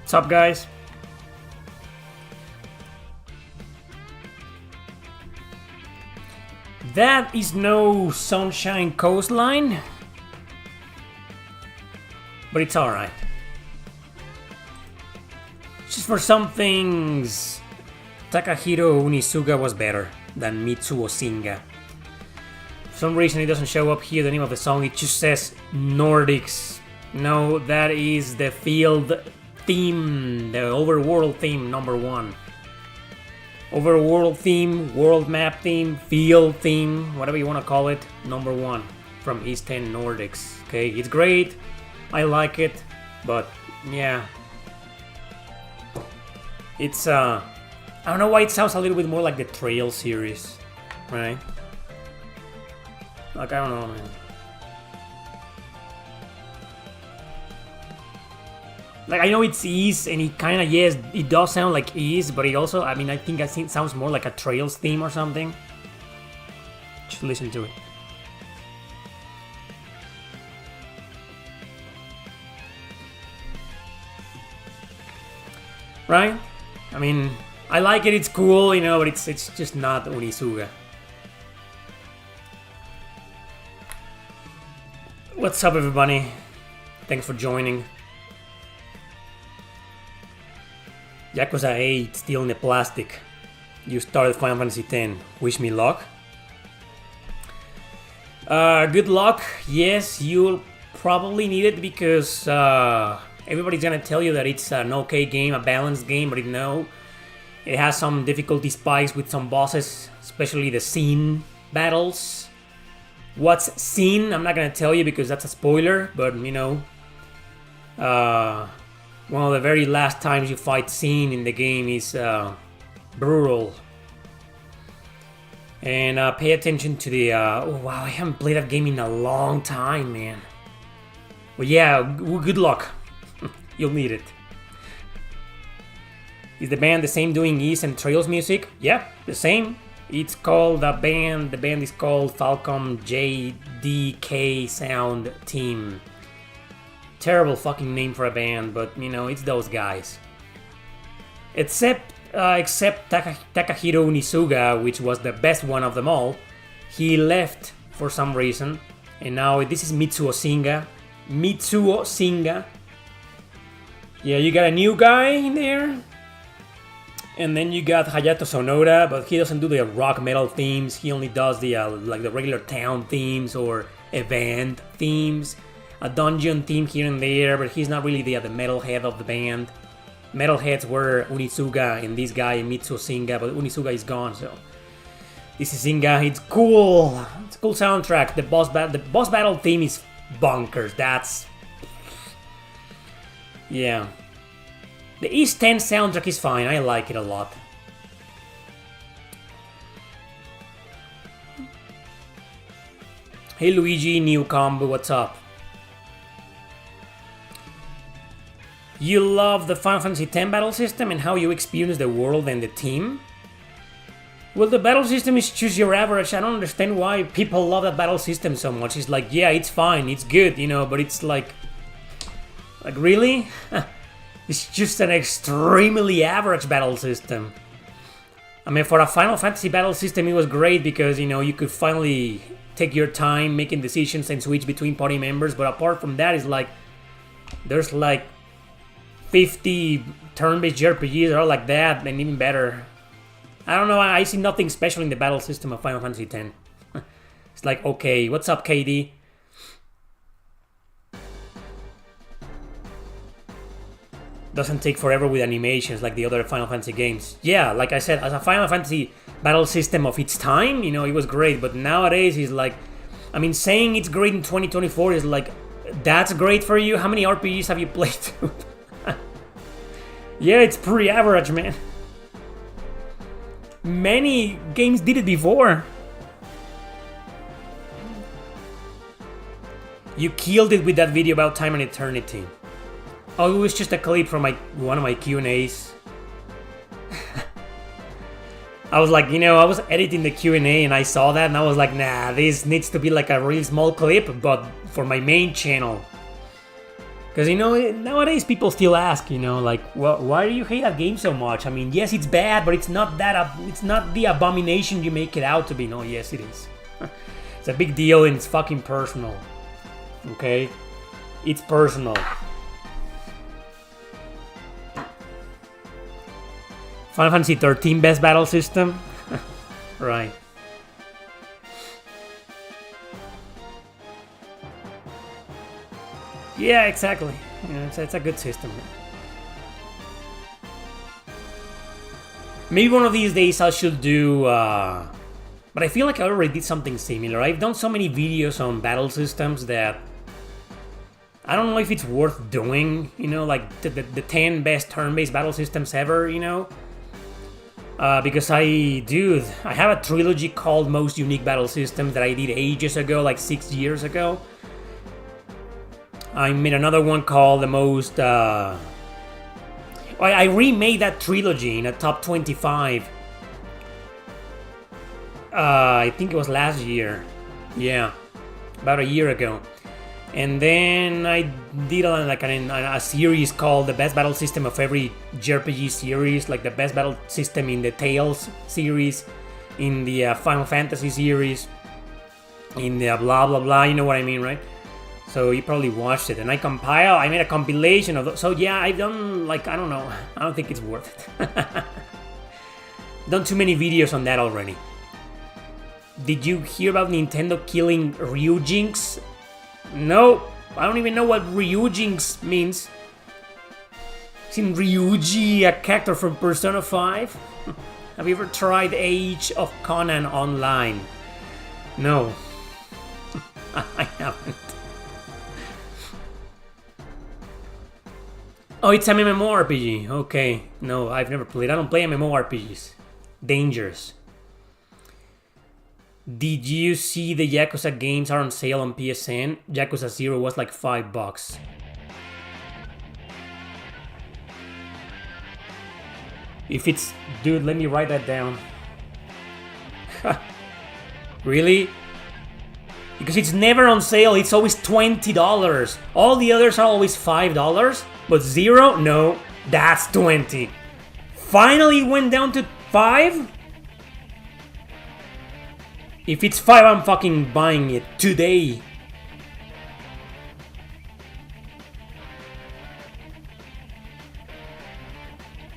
What's up, guys? That is no Sunshine Coastline, but it's alright. Just for some things, Takahiro Unisuga was better than Mitsuo Singa. For some reason it doesn't show up here, the name of the song, it just says Nordics. No, that is the field theme, the overworld theme #1. Overworld theme, world map theme, field theme, whatever you want to call it, #1 from East 10 Nordics. Okay, it's great, I like it, but yeah. It's, I don't know why it sounds a little bit more like the Trail series, right? Like, I don't know, man. Like, I know it's Ease, and it kind of, yes, it does sound like Ease, but it also, I mean, I think it sounds more like a Trails theme or something. Just listen to it. Right? I mean, I like it, it's cool, you know, but it's just not Unisuga. What's up, everybody? Thanks for joining. Yakuza 8, still in the plastic. You started Final Fantasy X. Wish me luck. Good luck. Yes, you'll probably need it because everybody's gonna tell you that it's an okay game, a balanced game, but no. It has some difficulty spikes with some bosses, especially the scene battles. What's scene? I'm not gonna tell you because that's a spoiler, but you know. One of the very last times you fight scene in the game is brutal. And pay attention to the... oh wow, I haven't played that game in a long time, man. But yeah, good luck. You'll need it. Is the band the same doing East and Trails music? Yeah, the same. It's called the band is called Falcom JDK Sound Team. Terrible fucking name for a band, but you know, it's those guys. Except Takahiro Unisuga, which was the best one of them all. He left for some reason, and now this is Mitsuo Singa. Mitsuo Singa. Yeah, you got a new guy in there. And then you got Hayato Sonoda, but he doesn't do the rock metal themes. He only does the like the regular town themes or event themes. A dungeon theme here and there, but he's not really the metalhead of the band. Metalheads were Unisuga and this guy Mitsuo Singa, but Unisuga is gone, so this is Singa. It's cool. It's a cool soundtrack. The boss battle theme is bonkers. That's yeah. The East 10 soundtrack is fine, I like it a lot. Hey Luigi, new combo, what's up? You love the Final Fantasy X battle system and how you experience the world and the team? Well, the battle system is choose your average. I don't understand why people love that battle system so much. It's like, yeah, it's fine, it's good, you know, but it's like really? It's just an extremely average battle system. I mean, for a Final Fantasy battle system, it was great because, you know, you could finally take your time making decisions and switch between party members. But apart from that, it's like, there's like 50 turn-based JRPGs that are like that, and even better. I don't know, I see nothing special in the battle system of Final Fantasy X. It's like, okay, what's up, KD? Doesn't take forever with animations like the other Final Fantasy games. Yeah, like I said, as a Final Fantasy battle system of its time, you know, it was great. But nowadays, it's like, I mean, saying it's great in 2024 is like, that's great for you? How many RPGs have you played? Yeah, it's pretty average, man. Many games did it before. You killed it with that video about Time and Eternity. Oh, it was just a clip from one of my Q&As. I was like, you know, I was editing the Q&A and I saw that and I was like, nah, this needs to be like a really small clip, but for my main channel. Because, nowadays people still ask, like, well, why do you hate that game so much? I mean, yes, it's bad, but it's not it's not the abomination you make it out to be. No, yes, it is. It's a big deal and it's fucking personal. Okay? It's personal. Final Fantasy 13 best battle system? Right. Yeah, exactly. It's a good system. Maybe one of these days I should do... but I feel like I already did something similar. I've done so many videos on battle systems that... I don't know if it's worth doing, like the 10 best turn-based battle systems ever, because I have a trilogy called Most Unique Battle Systems that I did ages ago, like 6 years ago. I made another one called the most... I remade that trilogy in a top 25. I think it was last year. Yeah, about a year ago. And then I did a series called the best battle system of every JRPG series, like the best battle system in the Tales series, in the Final Fantasy series, in the blah blah blah, you know what I mean, right? So you probably watched it, and I made a compilation of those. So yeah, I've done, like, I don't know, I don't think it's worth it. Done too many videos on that already. Did you hear about Nintendo killing Ryujinx? No, I don't even know what Ryujinx means. Isn't Ryuji a character from Persona 5? Have you ever tried Age of Conan online? No, I haven't. Oh, it's an MMORPG. Okay. No, I've never played. I don't play MMORPGs. Dangerous. Did you see the Yakuza games are on sale on PSN? Yakuza 0 was like $5. If it's... Dude, let me write that down. Really? Because it's never on sale. It's always $20. All the others are always $5. But 0? No, that's 20. Finally went down to 5? If it's 5, I'm fucking buying it today.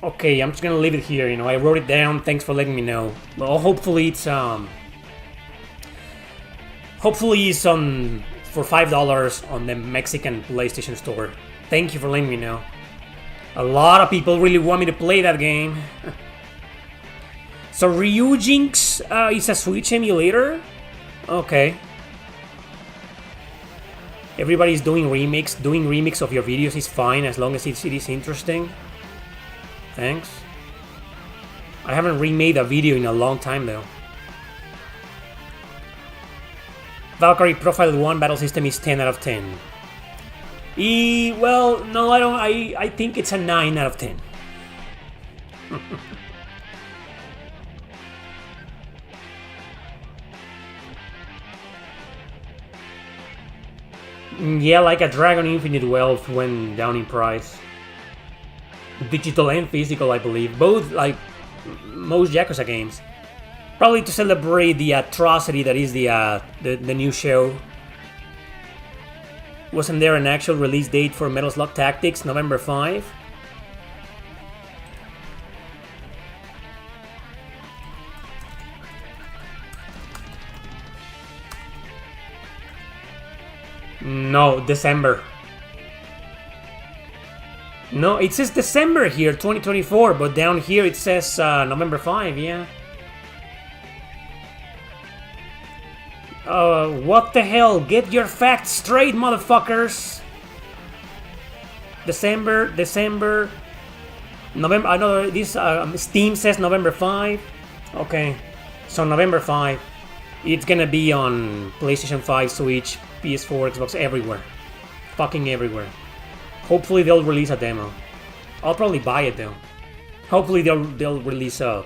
Okay, I'm just gonna leave it here, I wrote it down, thanks for letting me know. Well, hopefully it's on for $5 on the Mexican PlayStation Store. Thank you for letting me know. A lot of people really want me to play that game. So Ryujinx is a Switch emulator? Okay. Everybody's doing remakes. Doing remakes of your videos is fine as long as it is interesting. Thanks. I haven't remade a video in a long time though. Valkyrie Profile 1 battle system is 10 out of 10. Well, no, I don't. I think it's a 9 out of 10. Yeah, like a Dragon Infinite Wealth went down in price. Digital and physical, I believe. Both, like most Yakuza games. Probably to celebrate the atrocity that is the new show. Wasn't there an actual release date for Metal Slug Tactics? November 5? No, December. No, it says December here, 2024, but down here it says November 5, yeah. What the hell? Get your facts straight, motherfuckers! December, November, I know this, Steam says November 5. Okay, so November 5. It's gonna be on PlayStation 5, Switch, PS4, Xbox, everywhere. Fucking everywhere. Hopefully they'll release a demo. I'll probably buy it though. Hopefully they'll release a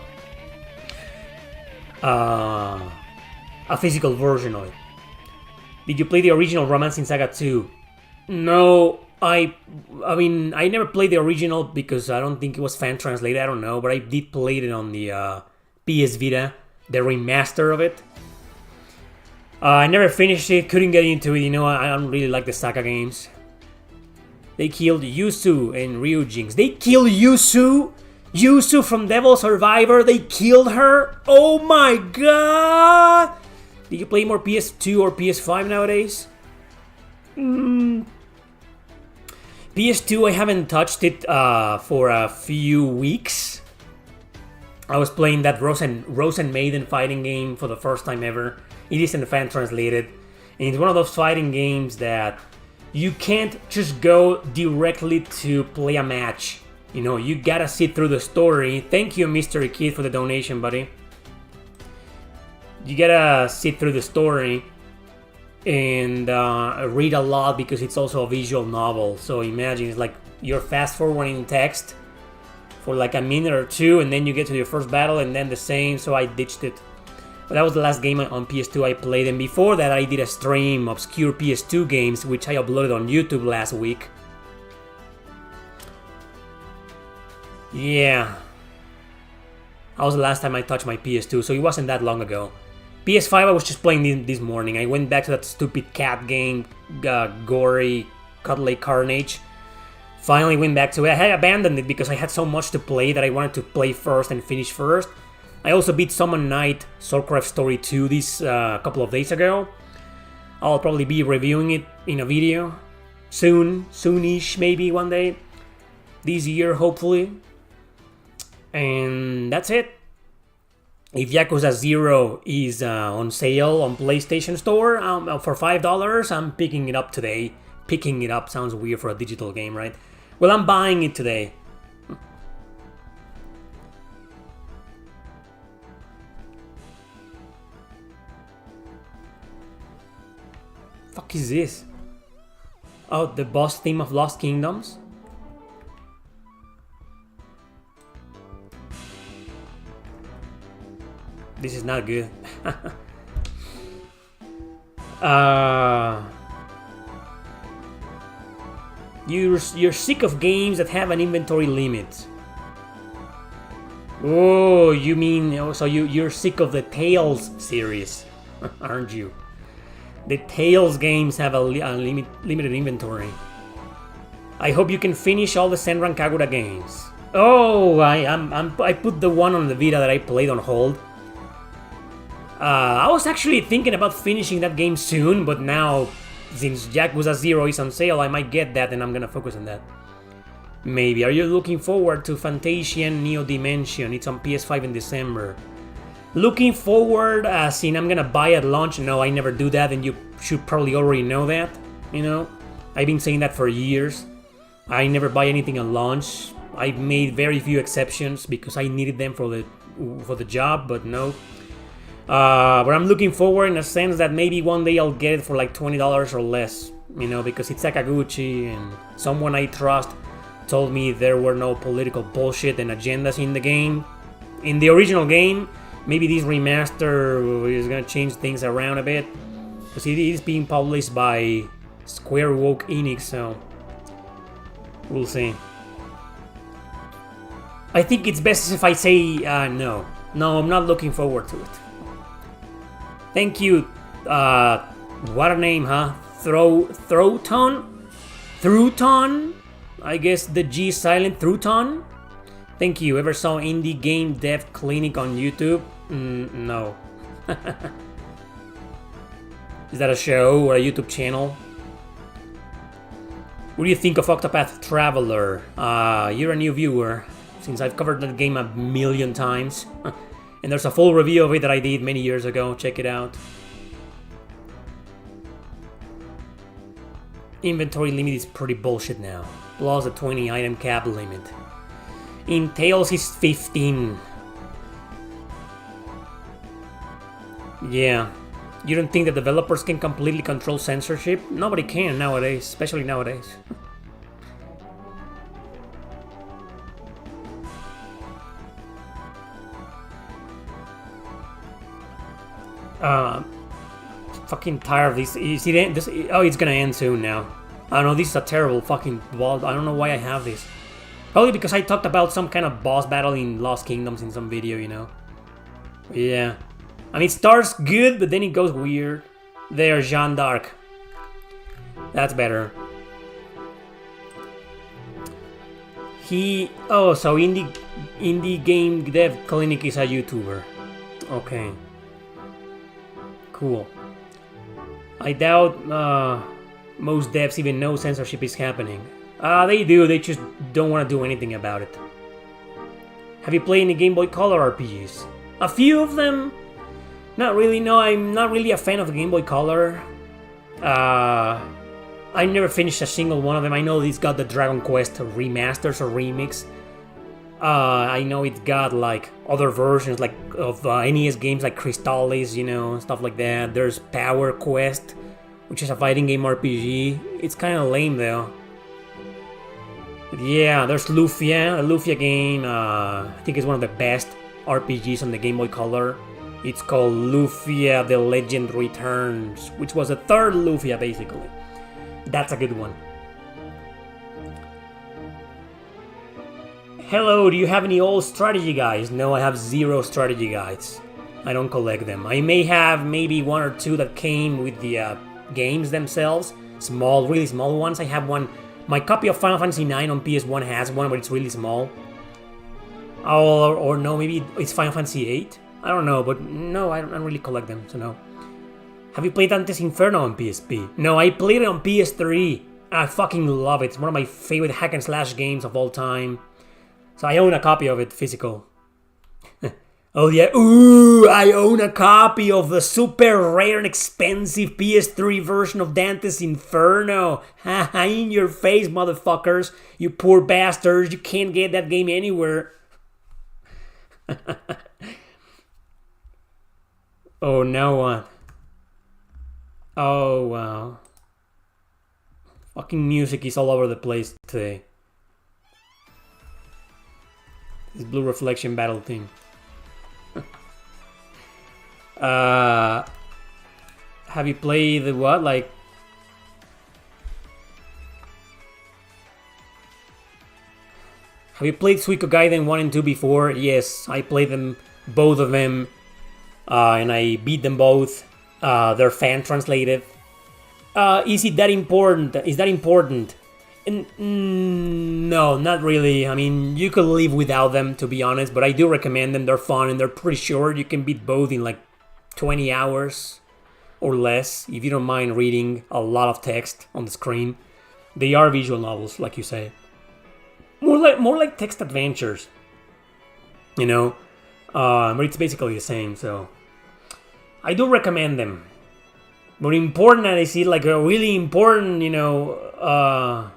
physical version of it. Did you play the original Romancing Saga 2? No, I mean, I never played the original because I don't think it was fan translated. I don't know, but I did play it on the PS Vita, the remaster of it. I never finished it, couldn't get into it. You know, I don't really like the Saga games. They killed Yusu and Ryujinx. They killed Yusu? Yusu from Devil Survivor, they killed her? Oh my god! Did you play more PS2 or PS5 nowadays? PS2, I haven't touched it for a few weeks. I was playing that Rose and Maiden fighting game for the first time ever. It isn't fan translated. And it's one of those fighting games that you can't just go directly to play a match. You know, you gotta sit through the story. Thank you, Mystery Kid, for the donation, buddy. You gotta sit through the story and read a lot because it's also a visual novel. So imagine it's like you're fast forwarding text for like a minute or two, and then you get to your first battle, and then the same. So I ditched it. But that was the last game on PS2 I played, and before that I did a stream of obscure PS2 games, which I uploaded on YouTube last week. Yeah. That was the last time I touched my PS2, so it wasn't that long ago. PS5 I was just playing this morning. I went back to that stupid cat game, Gory Cuddly Carnage. Finally went back to it. I had abandoned it because I had so much to play that I wanted to play first and finish first. I also beat Summon Night Soulcraft Story 2 this couple of days ago. I'll probably be reviewing it in a video soonish, maybe one day. This year, hopefully. And that's it. If Yakuza 0 is on sale on PlayStation Store for $5, I'm picking it up today. Picking it up sounds weird for a digital game, right? Well, I'm buying it today. Fuck is this? Oh, the boss theme of Lost Kingdoms? This is not good. You're sick of games that have an inventory limit. Oh, you mean so you're sick of the Tales series, aren't you? The Tales games have a limited inventory. I hope you can finish all the Senran Kagura games. Oh, I put the one on the Vita that I played on hold. I was actually thinking about finishing that game soon, but now, since Yakuza 0 is on sale, I might get that and I'm gonna focus on that. Maybe. Are you looking forward to Fantasian Neo Dimension? It's on PS5 in December. Looking forward, seeing I'm gonna buy at launch? No, I never do that, and you should probably already know that. You know, I've been saying that for years. I never buy anything at launch. I've made very few exceptions because I needed them for the job, but no. But I'm looking forward in a sense that maybe one day I'll get it for like $20 or less, you know, because it's Sakaguchi and someone I trust told me there were no political bullshit and agendas in the game. In the original game, maybe this remaster is gonna change things around a bit, because it is being published by Square Enix, so we'll see. I think it's best if I say no. No, I'm not looking forward to it. Thank you, what a name, huh? Thruton? I guess the G is silent, Thruton? Thank you. Ever saw Indie Game Dev Clinic on YouTube? No. Is that a show or a YouTube channel? What do you think of Octopath Traveler? You're a new viewer, since I've covered that game a million times. And there's a full review of it that I did many years ago. Check it out. Inventory limit is pretty bullshit now. Plus a 20 item cap limit. In Tales is 15. Yeah. You don't think that developers can completely control censorship? Nobody can nowadays, especially nowadays. Fucking tired of this. You see this? Oh, it's gonna end soon now. I don't know, this is a terrible fucking ball. I don't know why I have this. Probably because I talked about some kind of boss battle in Lost Kingdoms in some video, you know? Yeah. I mean, it starts good, but then it goes weird. There, Jeanne d'Arc. That's better. Oh, so indie game dev clinic is a YouTuber. Okay. Cool. I doubt most devs even know censorship is happening. They do, they just don't want to do anything about it. Have you played any Game Boy Color RPGs? A few of them? Not really, no, I'm not really a fan of Game Boy Color. I never finished a single one of them. I know it's got the Dragon Quest remasters or remix. I know it's got like other versions like of NES games like Crystallis, you know, stuff like that. There's Power Quest, which is a fighting game RPG. It's kind of lame though. But yeah, there's Lufia, a Lufia game. I think it's one of the best RPGs on the Game Boy Color. It's called Lufia: The Legend Returns, which was a third Lufia basically. That's a good one. Hello, do you have any old strategy guides? No, I have 0 strategy guides. I don't collect them. I may have maybe 1 or 2 that came with the games themselves. Small, really small ones. I have one. My copy of Final Fantasy IX on PS1 has one, but it's really small. Or no, maybe it's Final Fantasy VIII? I don't know, but no, I don't really collect them, so no. Have you played Dante's Inferno on PSP? No, I played it on PS3. I fucking love it. It's one of my favorite hack and slash games of all time. So I own a copy of it, physical. Oh yeah, ooh, I own a copy of the super rare and expensive PS3 version of Dante's Inferno. Haha, in your face, motherfuckers. You poor bastards, you can't get that game anywhere. Oh, now what? Oh, wow. Fucking music is all over the place today. This blue reflection battle thing. Have you played the what? Like... Have you played Suiko Gaiden 1 and 2 before? Yes, I played them, both of them. And I beat them both. They're fan translated. Is it that important? Is that important? No, not really. I mean, you could live without them, to be honest, but I do recommend them. They're fun and they're pretty short. You can beat both in like 20 hours or less if you don't mind reading a lot of text on the screen. They are visual novels, like you say. More like text adventures, you know. But it's basically the same, so I do recommend them. But important, and I see like a really important, you know.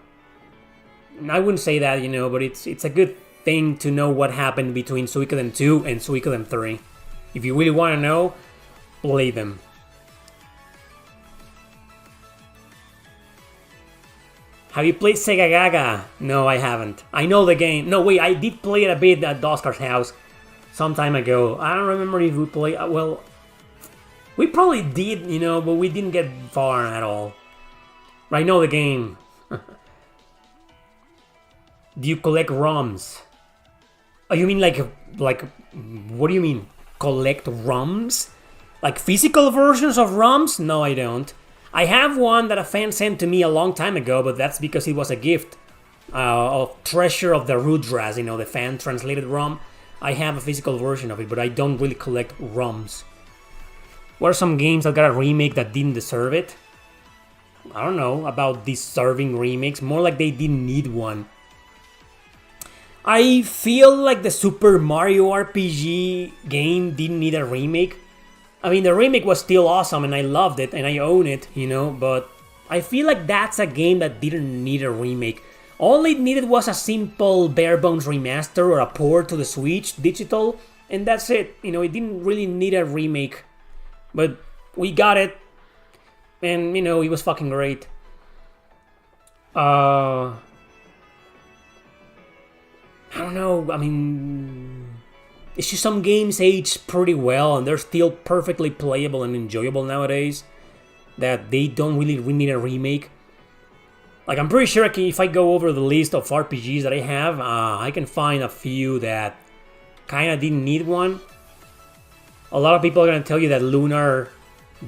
I wouldn't say that, you know, but it's a good thing to know what happened between Suikoden 2 and Suikoden 3. If you really want to know, play them. Have you played Sega Gaga? No, I haven't. I know the game. No, wait, I did play it a bit at Oscar's house some time ago. I don't remember if we played... well, we probably did, you know, but we didn't get far at all. But I know the game. Do you collect ROMs? Oh, you mean like, what do you mean? Collect ROMs? Like physical versions of ROMs? No, I don't. I have one that a fan sent to me a long time ago, but that's because it was a gift of Treasure of the Rudras, you know, the fan translated ROM. I have a physical version of it, but I don't really collect ROMs. What are some games that got a remake that didn't deserve it? I don't know about deserving remakes, more like they didn't need one. I feel like the Super Mario RPG game didn't need a remake. I mean, the remake was still awesome and I loved it and I own it, you know, but I feel like that's a game that didn't need a remake. All it needed was a simple bare bones remaster or a port to the Switch digital, and that's it. You know, it didn't really need a remake. But we got it, and you know, it was fucking great. I don't know, I mean, it's just some games age pretty well and they're still perfectly playable and enjoyable nowadays, that they don't really need a remake. Like, I'm pretty sure if I go over the list of RPGs that I have, I can find a few that kind of didn't need one. A lot of people are going to tell you that Lunar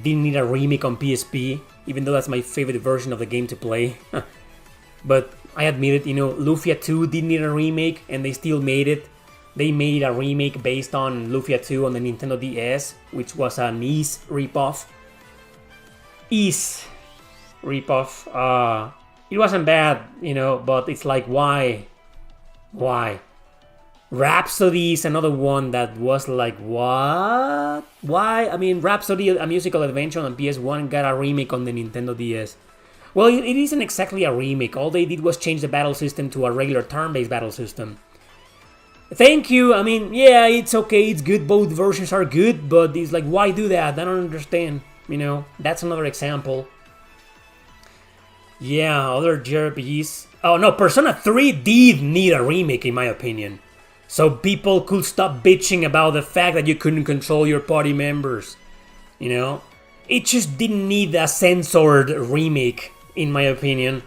didn't need a remake on PSP, even though that's my favorite version of the game to play. But I admit it, Lufia 2 didn't need a remake, and they still made it. They made a remake based on Lufia 2 on the Nintendo DS, which was an Ys ripoff. Ys ripoff. It wasn't bad, but it's like, why? Why? Rhapsody is another one that was like, what? Why? I mean, Rhapsody, a musical adventure on PS1, got a remake on the Nintendo DS. Well, it isn't exactly a remake. All they did was change the battle system to a regular turn-based battle system. Thank you. I mean, yeah, it's okay. It's good. Both versions are good, but it's like, why do that? I don't understand. That's another example. Yeah, other JRPGs. Oh no, Persona 3 did need a remake in my opinion. So people could stop bitching about the fact that you couldn't control your party members. It just didn't need a censored remake in my opinion.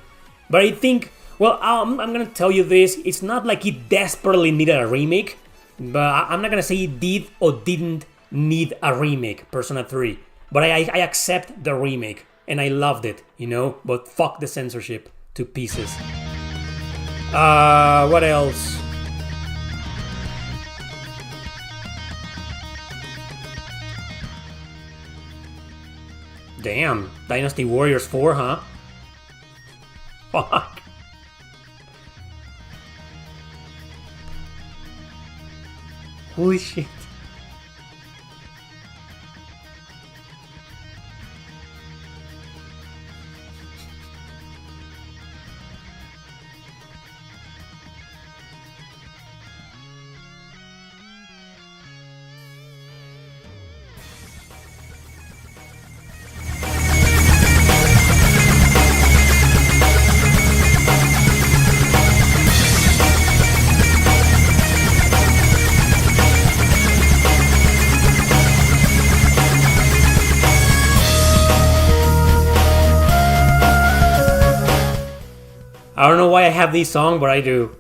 But I think, well, I'm gonna tell you this, it's not like it desperately needed a remake, but I'm not gonna say it did or didn't need a remake, Persona 3. But I accept the remake. And I loved it, but fuck the censorship to pieces. What else? Damn, Dynasty Warriors 4, huh? Fuck. Holy shit. I don't know why I have this song, but I do.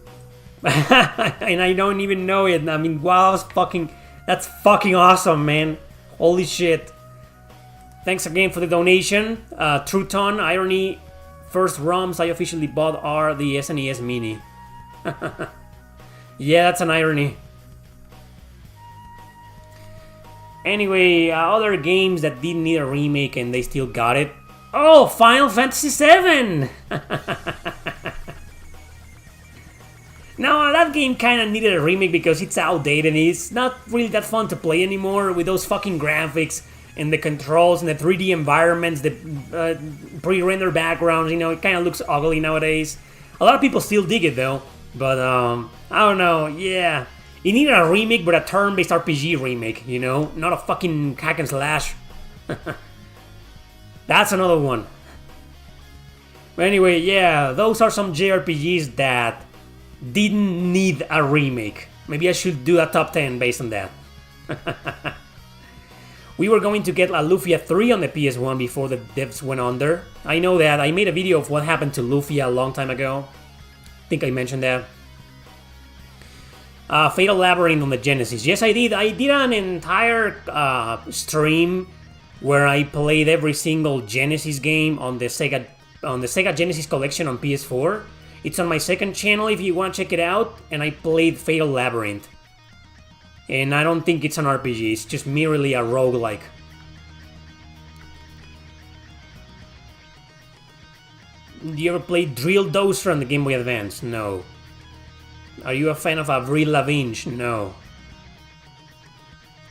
And I don't even know it. I mean, wow, that's fucking awesome, man. Holy shit. Thanks again for the donation. Truton, Irony, first ROMs I officially bought are the SNES Mini. Yeah, that's an irony. Anyway, other games that didn't need a remake and they still got it. Oh, Final Fantasy VII! Now, that game kind of needed a remake because it's outdated and it's not really that fun to play anymore with those fucking graphics and the controls and the 3D environments, the pre-rendered backgrounds, it kind of looks ugly nowadays. A lot of people still dig it though, but I don't know, yeah. It needed a remake, but a turn-based RPG remake, not a fucking hack and slash. That's another one. But anyway, yeah, those are some JRPGs that didn't need a remake. Maybe I should do a top 10 based on that. We were going to get a Lufia 3 on the PS1 before the devs went under. I know that. I made a video of what happened to Lufia a long time ago. I think I mentioned that. Fatal Labyrinth on the Genesis. Yes, I did. I did an entire stream where I played every single Genesis game on the Sega Genesis collection on PS4. It's on my second channel if you want to check it out, and I played Fatal Labyrinth. And I don't think it's an RPG, it's just merely a roguelike. Do you ever play Drill Dozer on the Game Boy Advance? No. Are you a fan of Avril Lavigne? No.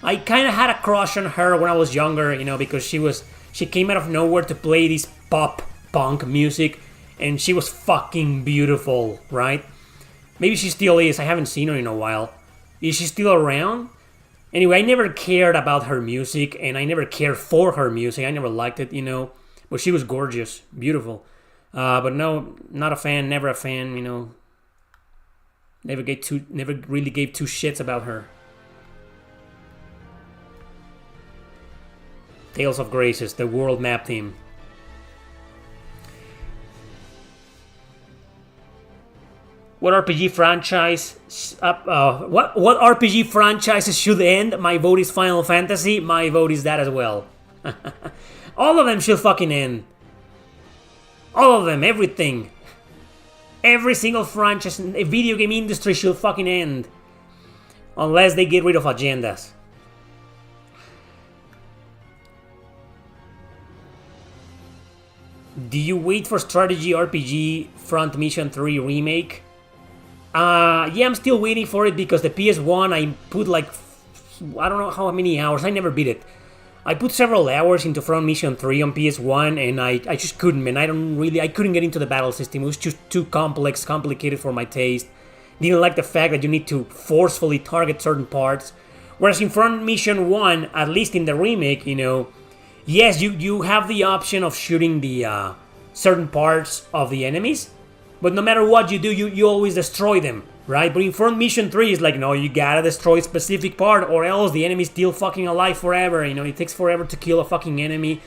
I kind of had a crush on her when I was younger, because she came out of nowhere to play this pop punk music, and she was fucking beautiful, right? Maybe she still is, I haven't seen her in a while. Is she still around? Anyway, I never cared about her music, and I never cared for her music, I never liked it, but she was gorgeous, beautiful. But no, not a fan, never a fan, never really gave two shits about her. Tales of Graces, the world map theme. What RPG franchise? What RPG franchises should end? My vote is Final Fantasy. My vote is that as well. All of them should fucking end. All of them, everything. Every single franchise in the video game industry should fucking end. Unless they get rid of agendas. Do you wait for strategy RPG Front Mission 3 remake? Yeah, I'm still waiting for it because the PS1 I put like, I don't know how many hours, I never beat it. I put several hours into Front Mission 3 on PS1 and I just couldn't, man. I couldn't get into the battle system. It was just too complicated for my taste. Didn't like the fact that you need to forcefully target certain parts. Whereas in Front Mission 1, at least in the remake, you know, yes, you have the option of shooting the certain parts of the enemies, but no matter what you do, you always destroy them, right? But in Front Mission 3, it's like, no, you gotta destroy a specific part or else the enemy's still fucking alive forever, you know, it takes forever to kill a fucking enemy.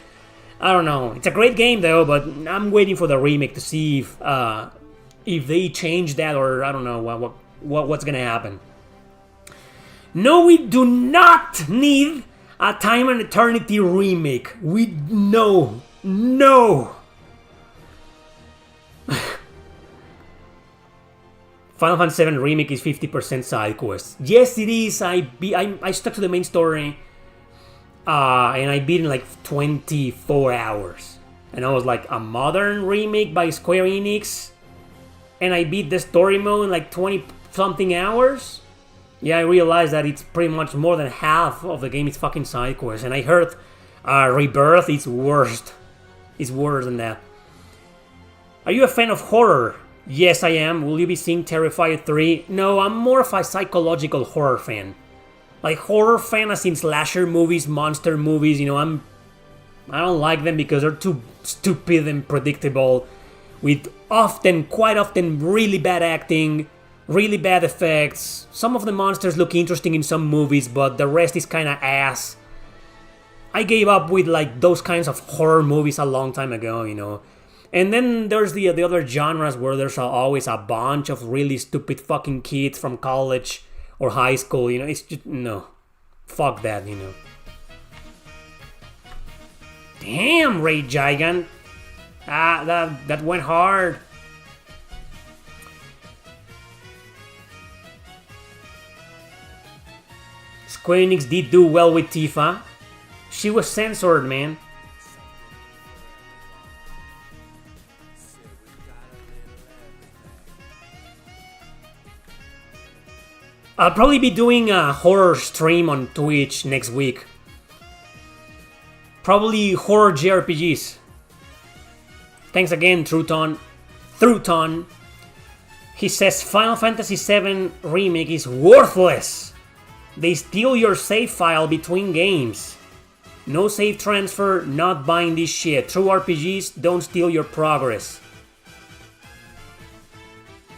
I don't know. It's a great game though, but I'm waiting for the remake to see if they change that or I don't know what's gonna happen. No, we do not need a Time and Eternity remake. No. Final Fantasy VII Remake is 50% side quests. Yes, it is. I stuck to the main story, and I beat in like 24 hours. And I was like, a modern remake by Square Enix, and I beat the story mode in like 20-something hours. Yeah, I realized that it's pretty much more than half of the game is fucking side quests. And I heard Rebirth is worse. It's worse than that. Are you a fan of horror? Yes, I am. Will you be seeing Terrifier 3? No, I'm more of a psychological horror fan. Like horror fan as in slasher movies, monster movies, you know, I don't like them because they're too stupid and predictable. With quite often, really bad acting, really bad effects. Some of the monsters look interesting in some movies, but the rest is kinda ass. I gave up with like those kinds of horror movies a long time ago, you know. And then there's the other genres where there's always a bunch of really stupid fucking kids from college or high school, you know. It's just, no. Fuck that, you know. Damn, Ray Gigant. That went hard. Square Enix did do well with Tifa. She was censored, man. I'll probably be doing a horror stream on Twitch next week. Probably horror JRPGs. Thanks again, Truton. He says Final Fantasy VII Remake is worthless. They steal your save file between games. No save transfer, not buying this shit. True RPGs don't steal your progress.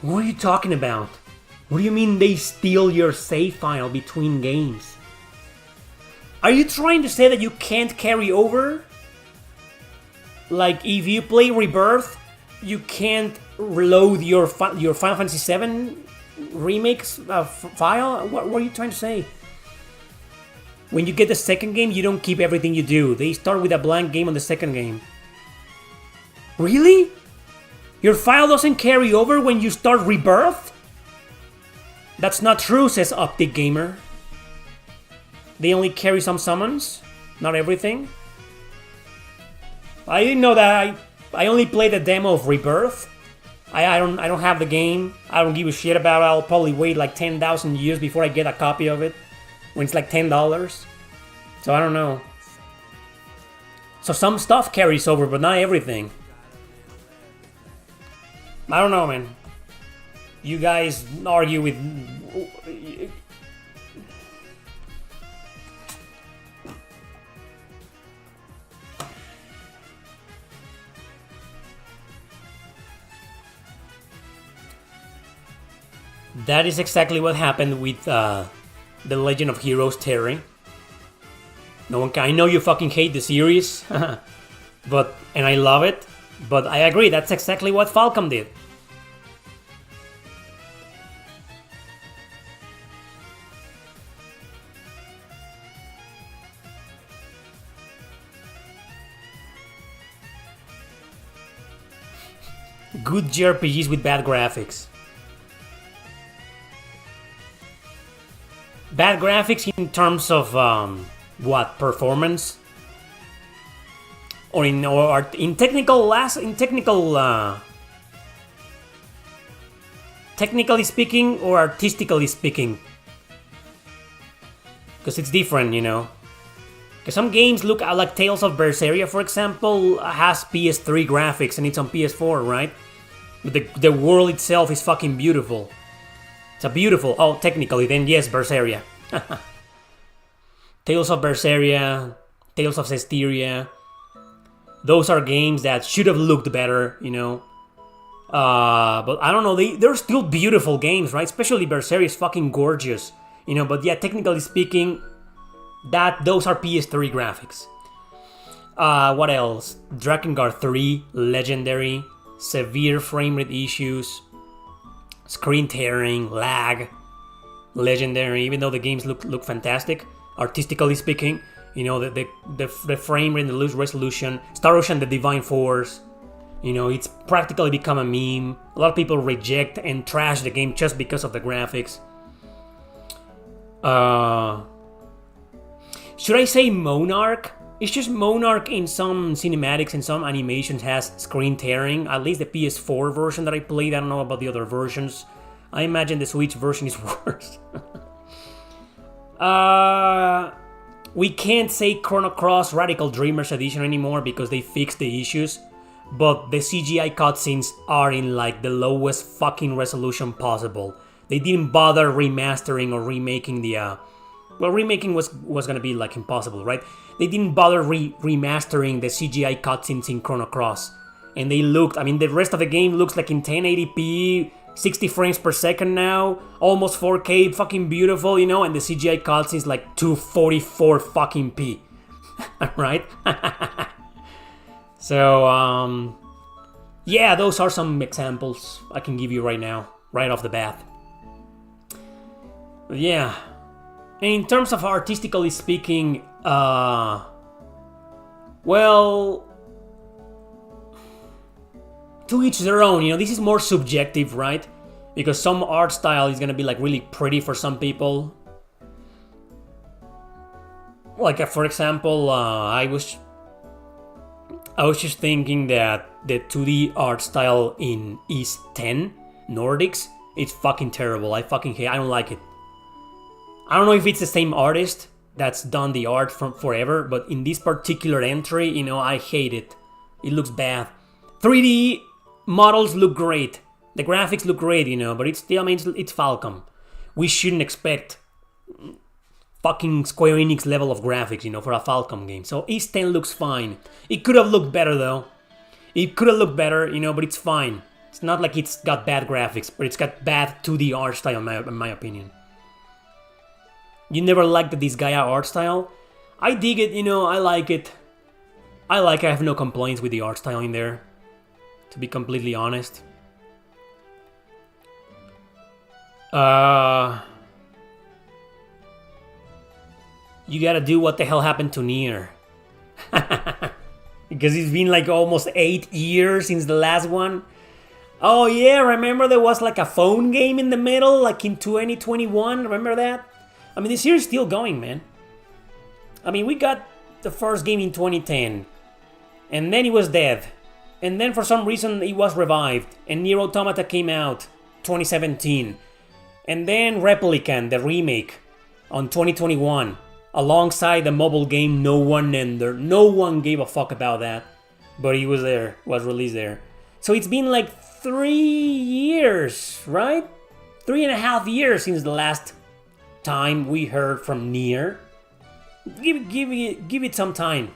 What are you talking about? What do you mean they steal your save file between games? Are you trying to say that you can't carry over? Like if you play Rebirth, you can't reload your Final Fantasy VII Remakes file? What are you trying to say? When you get the second game, you don't keep everything you do. They start with a blank game on the second game. Really? Your file doesn't carry over when you start Rebirth? That's not true, says Optic Gamer. They only carry some summons, not everything. I didn't know that. I only played the demo of Rebirth. I don't have the game. I don't give a shit about it. I'll probably wait like 10,000 years before I get a copy of it. When it's like $10. So I don't know. So some stuff carries over, but not everything. I don't know, man. You guys argue with... That is exactly what happened with The Legend of Heroes Terry. No one can... I know you fucking hate the series, and I love it, but I agree, that's exactly what Falcom did. Good JRPGs with bad graphics. Bad graphics in terms of what, performance, or in technical technically speaking, or artistically speaking, because it's different, you know. Because some games look like Tales of Berseria, for example, has PS3 graphics and it's on PS4, right? But the world itself is fucking beautiful. It's a beautiful... Oh, technically, then yes, Berseria. Tales of Berseria, Tales of Cestiria. Those are games that should have looked better, you know. But I don't know, they're still beautiful games, right? Especially Berseria is fucking gorgeous, you know. But yeah, technically speaking, those are PS3 graphics. What else? Drakengard 3, Legendary, severe frame rate issues, screen tearing, lag, Legendary. Even though the games look fantastic, artistically speaking, you know, the frame rate, the resolution. Star Ocean: The Divine Force, you know, it's practically become a meme. A lot of people reject and trash the game just because of the graphics. Should I say Monarch? It's just Monarch in some cinematics and some animations has screen tearing. At least the PS4 version that I played. I don't know about the other versions. I imagine the Switch version is worse. We can't say Chrono Cross Radical Dreamers Edition anymore because they fixed the issues. But the CGI cutscenes are in like the lowest fucking resolution possible. They didn't bother remastering or remaking the... Well, remaking was gonna be like impossible, right? They didn't bother remastering the CGI cutscenes in Chrono Cross. And they looked... I mean, the rest of the game looks like in 1080p, 60 frames per second now, almost 4K, fucking beautiful, you know? And the CGI cutscenes like 244 fucking p. Right? So, yeah, those are some examples I can give you right now, right off the bat. But yeah. And in terms of artistically speaking, well, to each their own, you know, this is more subjective, right? Because some art style is gonna be like really pretty for some people. Like, for example, I was just thinking that the 2D art style in East 10 Nordics, it's fucking terrible. I fucking hate. I don't like it. I don't know if it's the same artist that's done the art from forever, but in this particular entry, you know, I hate it. It looks bad. 3D models look great. The graphics look great, you know, but it's still, I mean, it's Falcom. We shouldn't expect fucking Square Enix level of graphics, you know, for a Falcom game. So East 10 looks fine. It could have looked better, though. It could have looked better, you know, but it's fine. It's not like it's got bad graphics, but it's got bad 2D art style, in my opinion. You never liked the Disgaea art style? I dig it, you know, I like it. I have no complaints with the art style in there, to be completely honest. You gotta do What the Hell Happened to Nier. Because it's been like almost 8 years since the last one. Oh yeah, remember there was like a phone game in the middle, like in 2021, remember that? I mean, the series is still going, man. I mean, we got the first game in 2010, and then it was dead. And then for some reason it was revived, and Nier Automata came out 2017. And then Replicant, the remake, on 2021, alongside the mobile game No One Ender. No one gave a fuck about that, but it was there, was released there. So it's been like 3 years, right? 3.5 years since the last time we heard from Nier. Give it some time.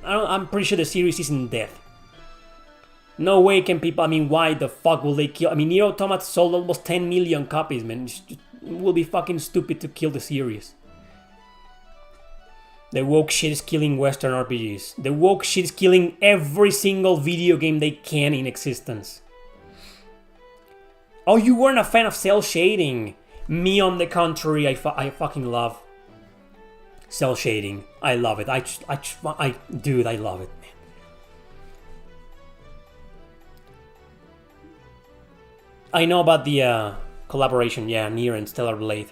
I'm pretty sure the series isn't dead. No way can people... I mean, why the fuck will they kill... I mean, Nier Automata sold almost 10 million copies, man. It will be fucking stupid to kill the series. The woke shit is killing Western RPGs. The woke shit is killing every single video game they can in existence. Oh, you weren't a fan of cell shading. Me, on the contrary, I fucking love cell shading. I love it. Dude, I love it, man. I know about the collaboration, yeah, Nier and Stellar Blade.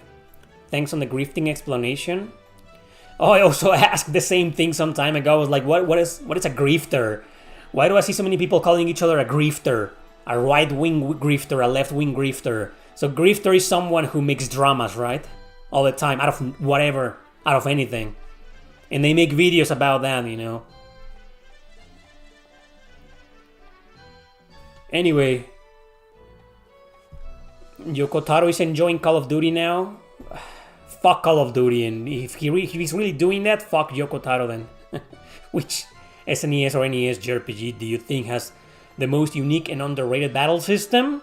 Thanks on the grifting explanation. Oh, I also asked the same thing some time ago. I was like, what is a grifter? Why do I see so many people calling each other a grifter? A right-wing grifter, a left-wing grifter. So grifter is someone who makes dramas, right? All the time, out of whatever, out of anything. And they make videos about that, you know. Anyway. Yoko Taro is enjoying Call of Duty now. Fuck Call of Duty, and if he's really doing that, fuck Yoko Taro then. Which SNES or NES JRPG do you think has the most unique and underrated battle system?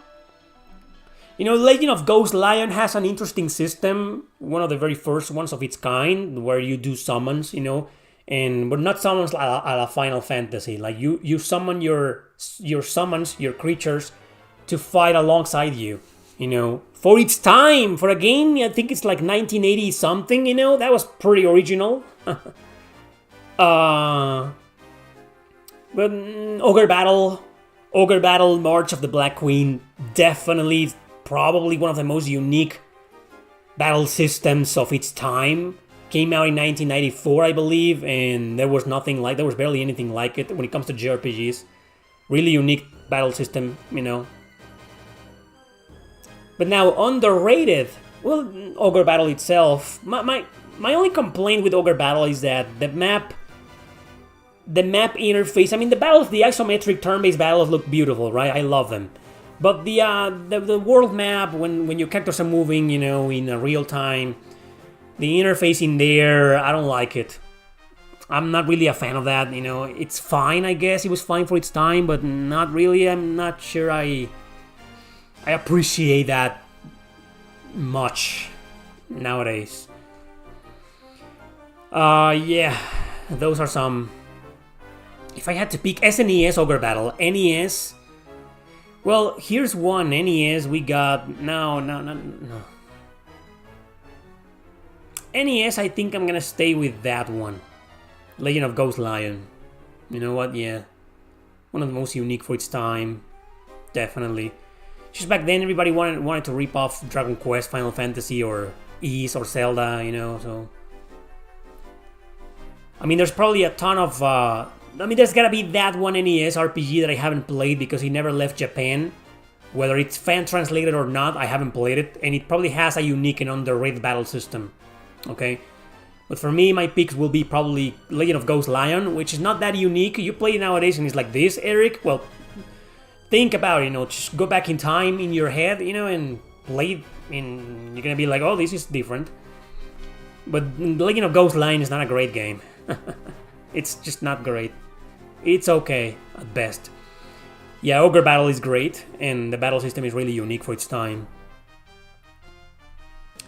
You know, Legend of Ghost Lion has an interesting system, one of the very first ones of its kind, where you do summons, you know, but not summons a la Final Fantasy. Like you summon your summons, your creatures, to fight alongside you. You know, for its time, for a game, I think it's like 1980 something, you know, that was pretty original. But Ogre Battle, March of the Black Queen, definitely, probably one of the most unique battle systems of its time. Came out in 1994, I believe, and there was barely anything like it when it comes to JRPGs. Really unique battle system, you know. But now, underrated, well, Ogre Battle itself, my only complaint with Ogre Battle is that the map interface, I mean, the isometric turn-based battles look beautiful, right? I love them. But the world map, when your characters are moving, you know, in real time, the interface in there, I don't like it. I'm not really a fan of that, you know. It's fine, I guess. It was fine for its time, but not really. I'm not sure I appreciate that much nowadays. Yeah, those are some. If I had to pick SNES Ogre Battle, NES. Well, here's one NES we got. No. NES, I think I'm gonna stay with that one. Legend of Ghost Lion. You know what? Yeah, one of the most unique for its time, definitely. Just back then, everybody wanted to rip off Dragon Quest, Final Fantasy, or Ys, or Zelda, you know, so... I mean, there's probably a ton of... there's gotta be that one NES RPG that I haven't played because it never left Japan. Whether it's fan-translated or not, I haven't played it, and it probably has a unique and underrated battle system, okay? But for me, my picks will be probably Legend of Ghost Lion, which is not that unique. You play it nowadays and it's like this, Eric, well... Think about it, you know, just go back in time in your head, you know, and play it, and you're gonna be like, oh, this is different. But Legend of Ghost Lion is not a great game. It's just not great. It's okay, at best. Yeah, Ogre Battle is great, and the battle system is really unique for its time.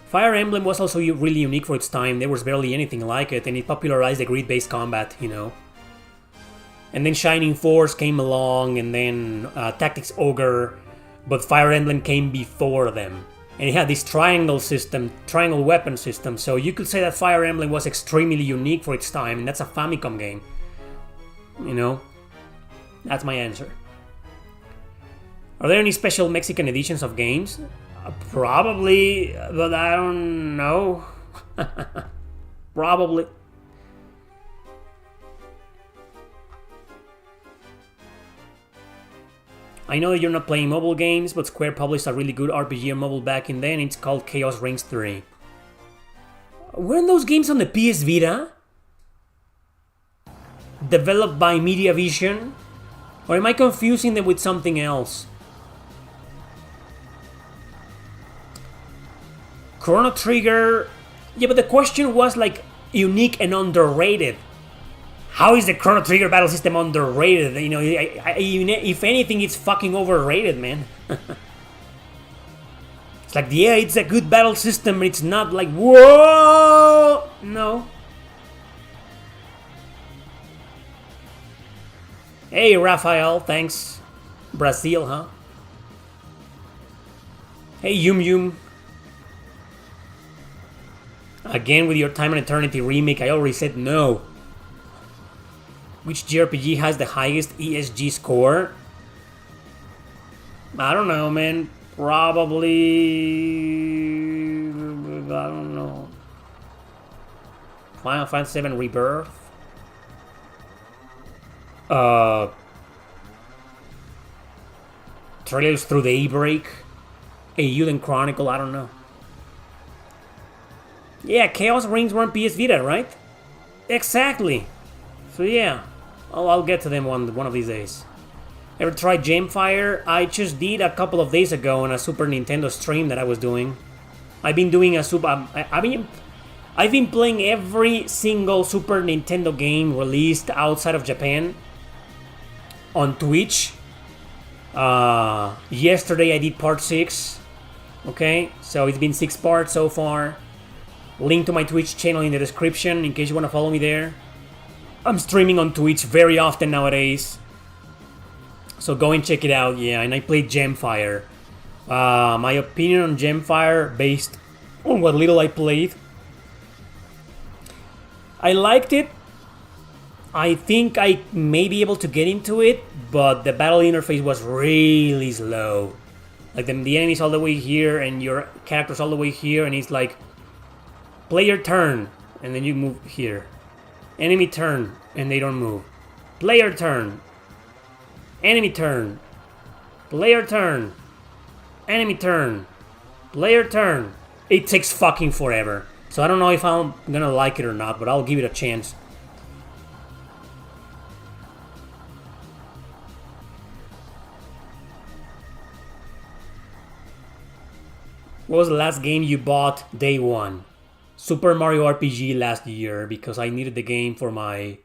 Fire Emblem was also really unique for its time. There was barely anything like it, and it popularized the grid-based combat, you know. And then Shining Force came along, and then Tactics Ogre, but Fire Emblem came before them. And it had this triangle weapon system, so you could say that Fire Emblem was extremely unique for its time, and that's a Famicom game. You know? That's my answer. Are there any special Mexican editions of games? Probably, but I don't know. Probably. I know that you're not playing mobile games, but Square published a really good RPG on mobile back in then. It's called Chaos Rings 3. Weren't those games on the PS Vita? Developed by Mediavision? Or am I confusing them with something else? Chrono Trigger... Yeah, but the question was like unique and underrated. How is the Chrono Trigger battle system underrated? You know, if anything, it's fucking overrated, man. It's like, yeah, it's a good battle system, but it's not like, whoa! No. Hey, Raphael, thanks. Brazil, huh? Hey, Yum. Again with your Time and Eternity remake, I already said no. Which JRPG has the highest ESG score? I don't know, man. Probably, I don't know. Final Fantasy VII Rebirth. Trailers Through Daybreak. A Euden Chronicle, I don't know. Yeah, Chaos Rings were on PS Vita, right? Exactly. So yeah, I'll get to them one of these days. Ever tried Gemfire? I just did a couple of days ago on a Super Nintendo stream that I was doing. I've been doing a super. I've been playing every single Super Nintendo game released outside of Japan on Twitch. Yesterday I did part 6. Okay, so it's been 6 parts so far. Link to my Twitch channel in the description in case you want to follow me there. I'm streaming on Twitch very often nowadays. So go and check it out, yeah. And I played Gemfire. My opinion on Gemfire, based on what little I played. I liked it. I think I may be able to get into it, but the battle interface was really slow. Like the enemy's all the way here, and your character's all the way here, and it's like, play your turn, and then you move here. Enemy turn, and they don't move. Player turn. Enemy turn. Player turn. Enemy turn. Player turn. It takes fucking forever. So I don't know if I'm gonna like it or not, but I'll give it a chance. What was the last game you bought day one? Super Mario RPG last year, because I needed the game for my...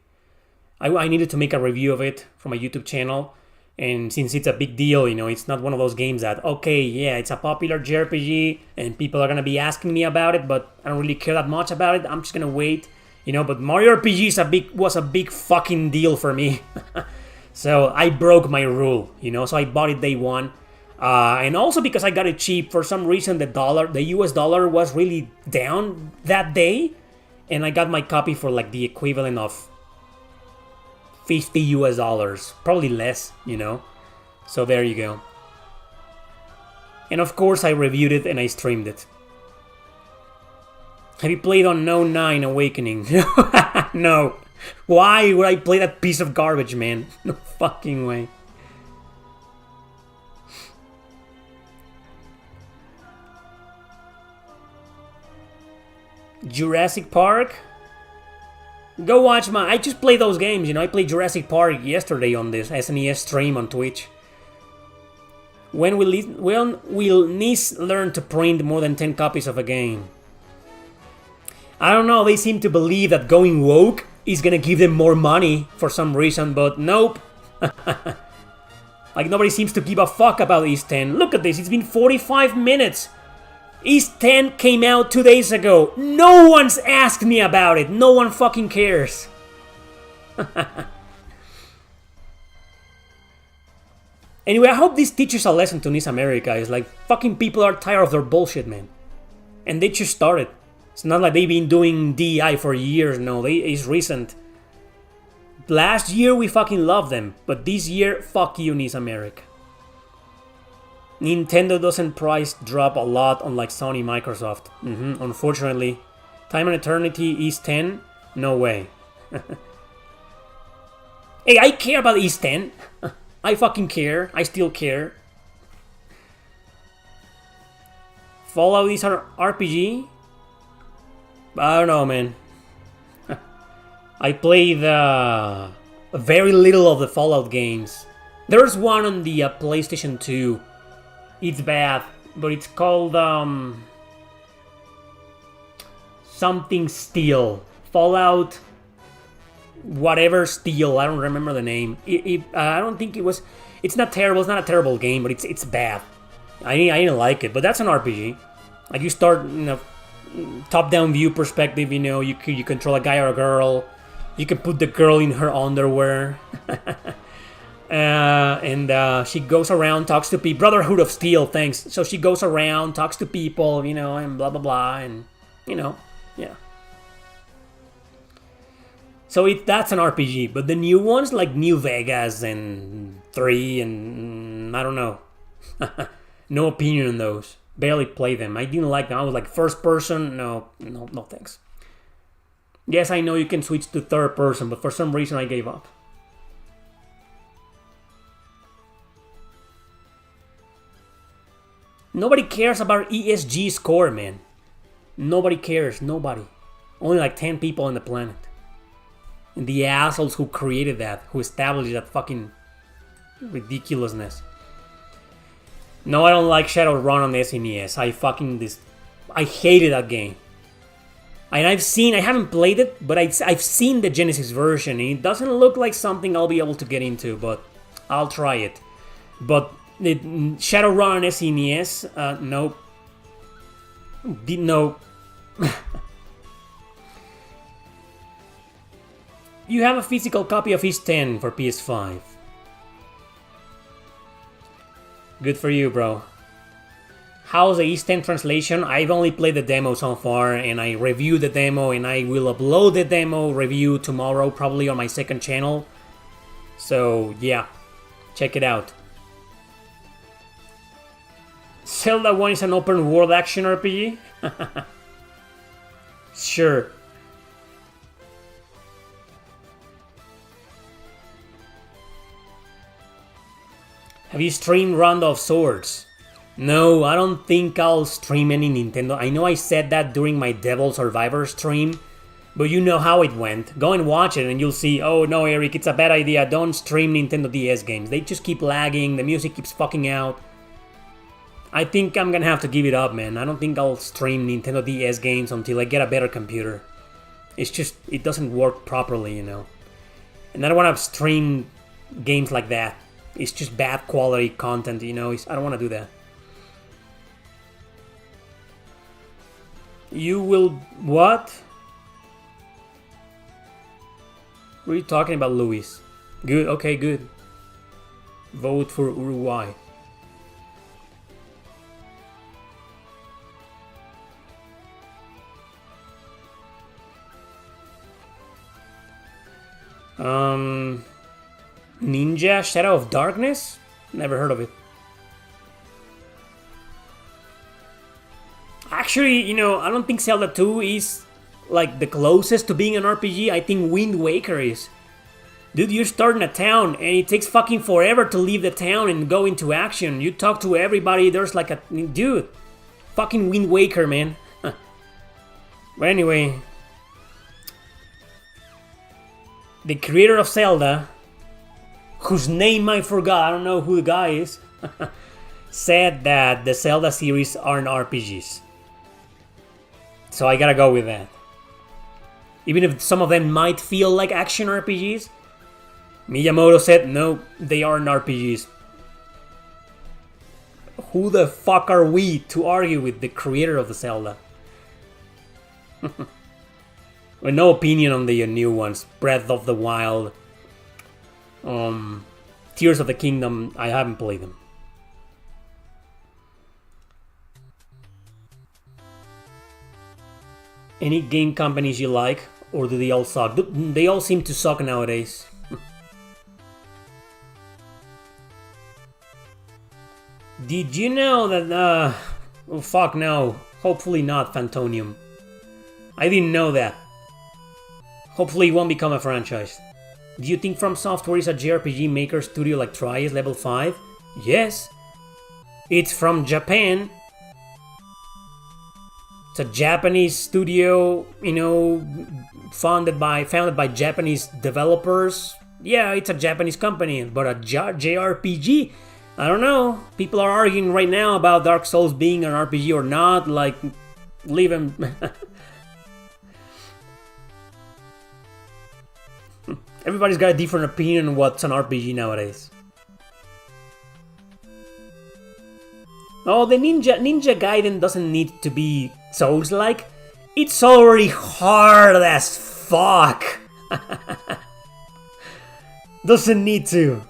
I needed to make a review of it for my YouTube channel. And since it's a big deal, you know, it's not one of those games that, okay, yeah, it's a popular JRPG and people are going to be asking me about it, but I don't really care that much about it. I'm just going to wait, you know, but Mario RPG was a big fucking deal for me. So I broke my rule, you know, so I bought it day one. And also because I got it cheap. For some reason, the US dollar was really down that day. And I got my copy for like the equivalent of 50 US dollars, probably less, you know. So there you go. And of course I reviewed it and I streamed it. Have you played Unknown 9 Awakening? No. Why would I play that piece of garbage, man? No fucking way. Jurassic Park? Go watch I just play those games, you know. I played Jurassic Park yesterday on this SNES stream on Twitch. When will NIS learn to print more than 10 copies of a game? I don't know, they seem to believe that going woke is gonna give them more money for some reason, but nope. Like nobody seems to give a fuck about East 10. Look at this, it's been 45 minutes. East 10 came out 2 days ago. No one's asked me about it. No one fucking cares. Anyway, I hope this teaches a lesson to NIS America. It's like, fucking people are tired of their bullshit, man. And they just started. It's not like they've been doing DI for years. No, it's recent. Last year, we fucking loved them. But this year, fuck you, NIS America. Nintendo doesn't price drop a lot, unlike Sony, Microsoft. Unfortunately. Time and Eternity East 10? No way. Hey, I care about East 10. I fucking care. I still care. Fallout is an RPG? I don't know, man. I played very little of the Fallout games. There's one on the PlayStation 2. It's bad, but it's called something Steel. Fallout whatever Steel. I don't remember the name. I don't think it was... It's not terrible. It's not a terrible game, but it's bad. I didn't like it, but that's an RPG. Like you start in a top-down view perspective, you know, you control a guy or a girl. You can put the girl in her underwear. And she goes around, talks to people. Brotherhood of Steel, thanks. So she goes around, talks to people, you know, and blah, blah, blah. And, you know, yeah. So that's an RPG. But the new ones, like New Vegas and 3 and I don't know. No opinion on those. Barely played them. I didn't like them. I was like, first person? No, thanks. Yes, I know you can switch to third person, but for some reason I gave up. Nobody cares about ESG score, man. Nobody cares. Nobody. Only like 10 people on the planet. And the assholes who created that, who established that fucking ridiculousness. No, I don't like Shadowrun on SNES. I hated that game. And I haven't played it, but I've seen the Genesis version, and it doesn't look like something I'll be able to get into, but I'll try it. But Shadowrun on SNES, nope. No. You have a physical copy of East 10 for PS5. Good for you, bro. How's the East 10 translation? I've only played the demo so far, and I reviewed the demo, and I will upload the demo review tomorrow, probably on my second channel. So, yeah. Check it out. Zelda 1 is an open world action RPG? Sure. Have you streamed Rondo of Swords? No, I don't think I'll stream any Nintendo. I know I said that during my Devil Survivor stream, but you know how it went. Go and watch it and you'll see, oh no, Eric, it's a bad idea. Don't stream Nintendo DS games. They just keep lagging, the music keeps fucking out. I think I'm gonna have to give it up, man. I don't think I'll stream Nintendo DS games until I get a better computer. It's just, it doesn't work properly, you know. And I don't want to stream games like that. It's just bad quality content, you know. I don't want to do that. You will... What? What are you talking about, Luis? Good, okay, good. Vote for Uruguay. Ninja Shadow of Darkness? Never heard of it. Actually, you know, I don't think Zelda 2 is like the closest to being an RPG. I think Wind Waker is. Dude, you're starting a town and it takes fucking forever to leave the town and go into action. You talk to everybody, there's like a... Dude, fucking Wind Waker, man. But anyway... The creator of Zelda, whose name I forgot, I don't know who the guy is, said that the Zelda series aren't RPGs. So I gotta go with that. Even if some of them might feel like action RPGs, Miyamoto said, no, they aren't RPGs. Who the fuck are we to argue with the creator of the Zelda? With no opinion on the new ones. Breath of the Wild. Tears of the Kingdom. I haven't played them. Any game companies you like? Or do they all suck? They all seem to suck nowadays. Did you know that... Oh fuck no. Hopefully not, Phantonium. I didn't know that. Hopefully it won't become a franchise. Do you think From Software is a JRPG maker studio like Tri-S Level 5? Yes. It's from Japan. It's a Japanese studio, you know, founded by Japanese developers. Yeah, it's a Japanese company, but a JRPG? I don't know. People are arguing right now about Dark Souls being an RPG or not. Like, leave him... Everybody's got a different opinion on what's an RPG nowadays. Oh, the Ninja Gaiden doesn't need to be Souls-like. It's already hard as fuck. Doesn't need to.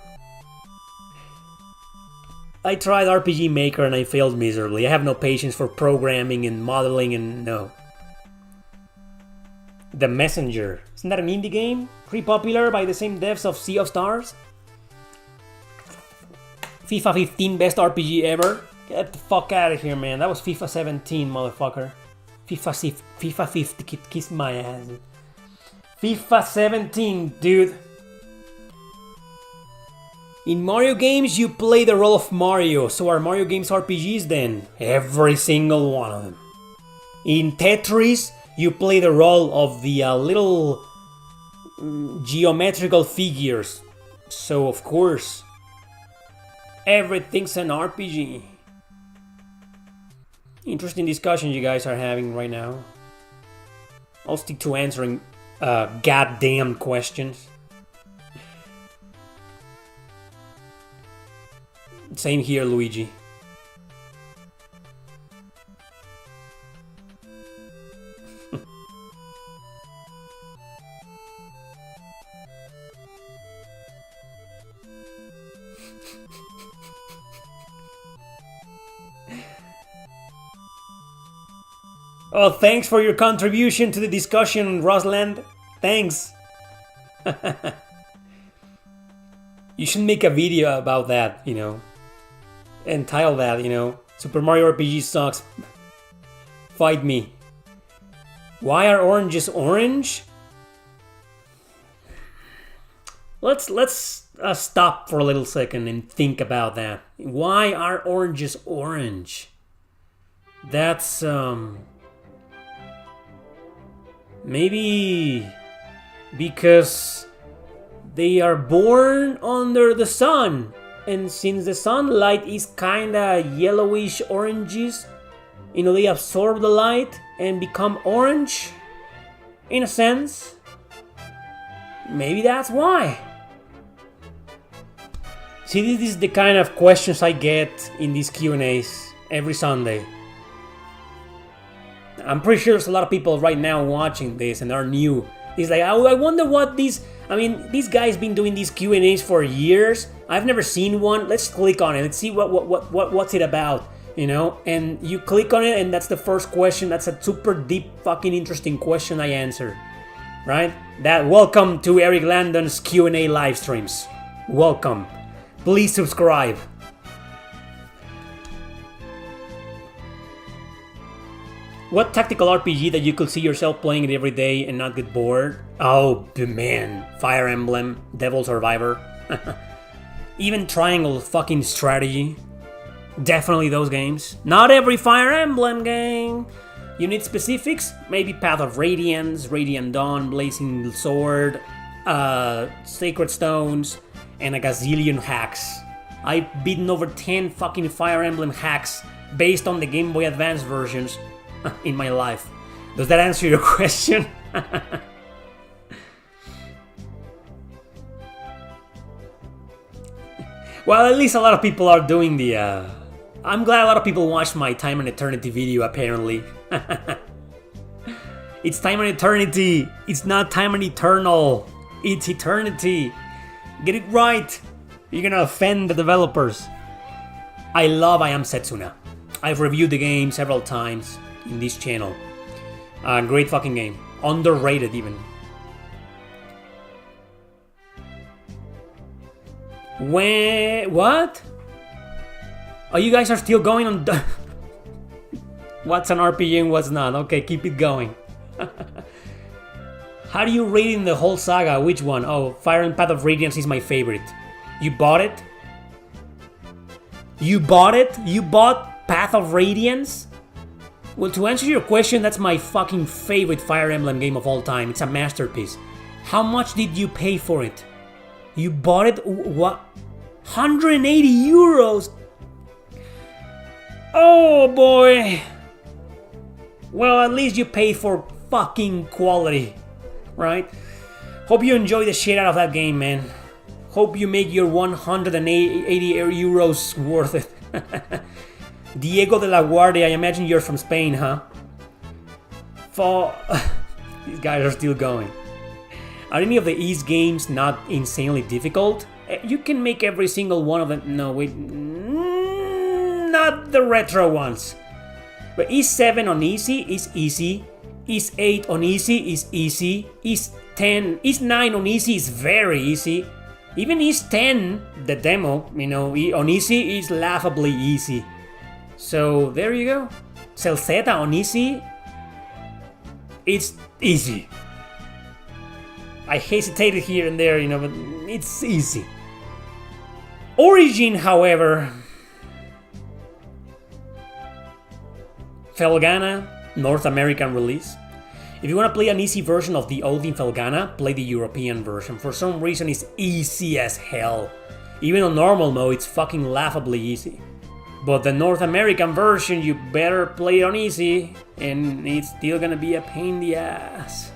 I tried RPG Maker and I failed miserably. I have no patience for programming and modeling and no. The Messenger. Isn't that an indie game? Pretty popular by the same devs of Sea of Stars? FIFA 15 best RPG ever? Get the fuck out of here, man. That was FIFA 17, motherfucker. FIFA 50, kiss my ass. FIFA 17, dude. In Mario games, you play the role of Mario. So are Mario games RPGs then? Every single one of them. In Tetris, you play the role of the little geometrical figures. So of course, everything's an RPG. Interesting discussion you guys are having right now. I'll stick to answering goddamn questions. Same here, Luigi. Oh, thanks for your contribution to the discussion, Rosland. Thanks. You should make a video about that, you know. And title that, you know, Super Mario RPG sucks. Fight me. Why are oranges orange? Let's stop for a little second and think about that. Why are oranges orange? That's maybe because they are born under the sun, and since the sunlight is kinda yellowish oranges, you know, they absorb the light and become orange in a sense. Maybe that's why. See, this is the kind of questions I get in these Q&As every Sunday. I'm pretty sure there's a lot of people right now watching this and are new. It's like, I wonder what these... I mean, these guys been doing these Q&As for years. I've never seen one. Let's click on it. Let's see what's it about, you know? And you click on it and that's the first question. That's a super deep fucking interesting question I answer. Right? Welcome to Erick Landon's Q&A live streams. Welcome. Please subscribe. What tactical RPG that you could see yourself playing it every day and not get bored? Oh, man. Fire Emblem, Devil Survivor. Even Triangle fucking Strategy. Definitely those games. Not every Fire Emblem game. You need specifics? Maybe Path of Radiance, Radiant Dawn, Blazing Sword, Sacred Stones, and a gazillion hacks. I've beaten over 10 fucking Fire Emblem hacks based on the Game Boy Advance versions in my life. Does that answer your question? Well, at least a lot of people are doing the... I'm glad a lot of people watched my Time and Eternity video, apparently. It's Time and Eternity. It's not Time and Eternal. It's Eternity. Get it right. You're gonna offend the developers. I love I Am Setsuna. I've reviewed the game several times in this channel. Great fucking game. Underrated even. What? Oh, you guys are still going on... What's an RPG and what's not? Okay, keep it going. How do you rate in the whole saga? Which one? Oh, Fire and Path of Radiance is my favorite. You bought it? You bought it? You bought Path of Radiance? Well, to answer your question, that's my fucking favorite Fire Emblem game of all time. It's a masterpiece. How much did you pay for it? You bought it? What? 180 euros? Oh boy. Well, at least you paid for fucking quality, right? Hope you enjoy the shit out of that game, man. Hope you make your 180 euros worth it. Diego de la Guardia, I imagine you're from Spain, huh? These guys are still going. Are any of the East games not insanely difficult? You can make every single one of them. No, wait. Not the retro ones. But East 7 on easy is easy. East 8 on easy is easy. East 9 on easy is very easy. Even East 10, the demo, you know, on easy is laughably easy. So there you go. Celzeta on easy. It's easy. I hesitated here and there, but it's easy. Origin, however, Felghana, North American release. If you want to play an easy version of the old in Felghana, play the European version. For some reason, it's easy as hell. Even on normal mode, it's fucking laughably easy. But the North American version, you better play it on easy, and it's still gonna be a pain in the ass.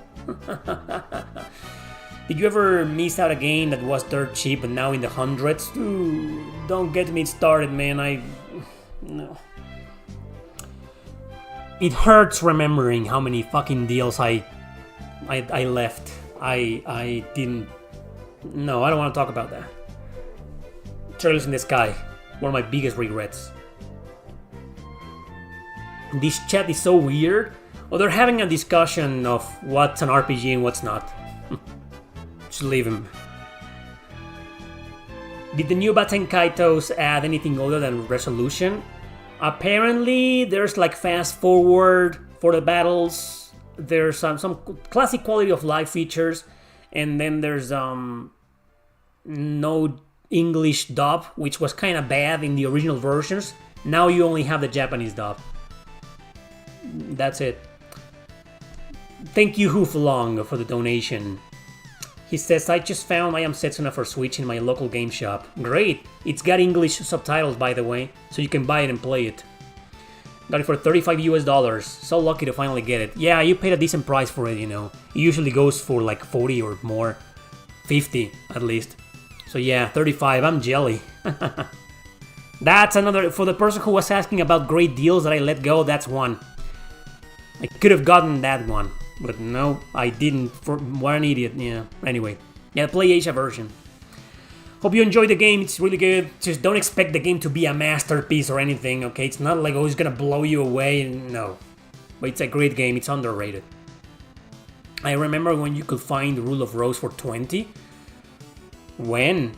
Did you ever miss out a game that was dirt cheap but now in the hundreds? Ooh, don't get me started, man. No. It hurts remembering how many fucking deals I left. I didn't. No, I don't want to talk about that. Trails in the Sky, one of my biggest regrets. This chat is so weird. Oh, they're having a discussion of what's an RPG and what's not. Just leave him. Did the new Baten Kaitos add anything other than resolution? Apparently, there's like fast forward for the battles. There's some classic quality of life features, and then there's no English dub, which was kind of bad in the original versions. Now you only have the Japanese dub. That's it. Thank you, Hoofalong, for the donation. He says, I just found I Am Setsuna for Switch in my local game shop. Great! It's got English subtitles, by the way, so you can buy it and play it. Got it for $35 US. So lucky to finally get it. Yeah, you paid a decent price for it, It usually goes for like 40 or more. 50, at least. So yeah, 35, I'm jelly. That's another, for the person who was asking about great deals that I let go, that's one. I could have gotten that one. But no, I didn't. What an idiot, yeah. Anyway, yeah, play Asia version. Hope you enjoyed the game, it's really good. Just don't expect the game to be a masterpiece or anything, okay? It's not like, oh, it's gonna blow you away, no. But it's a great game, it's underrated. I remember when you could find Rule of Rose for 20. When?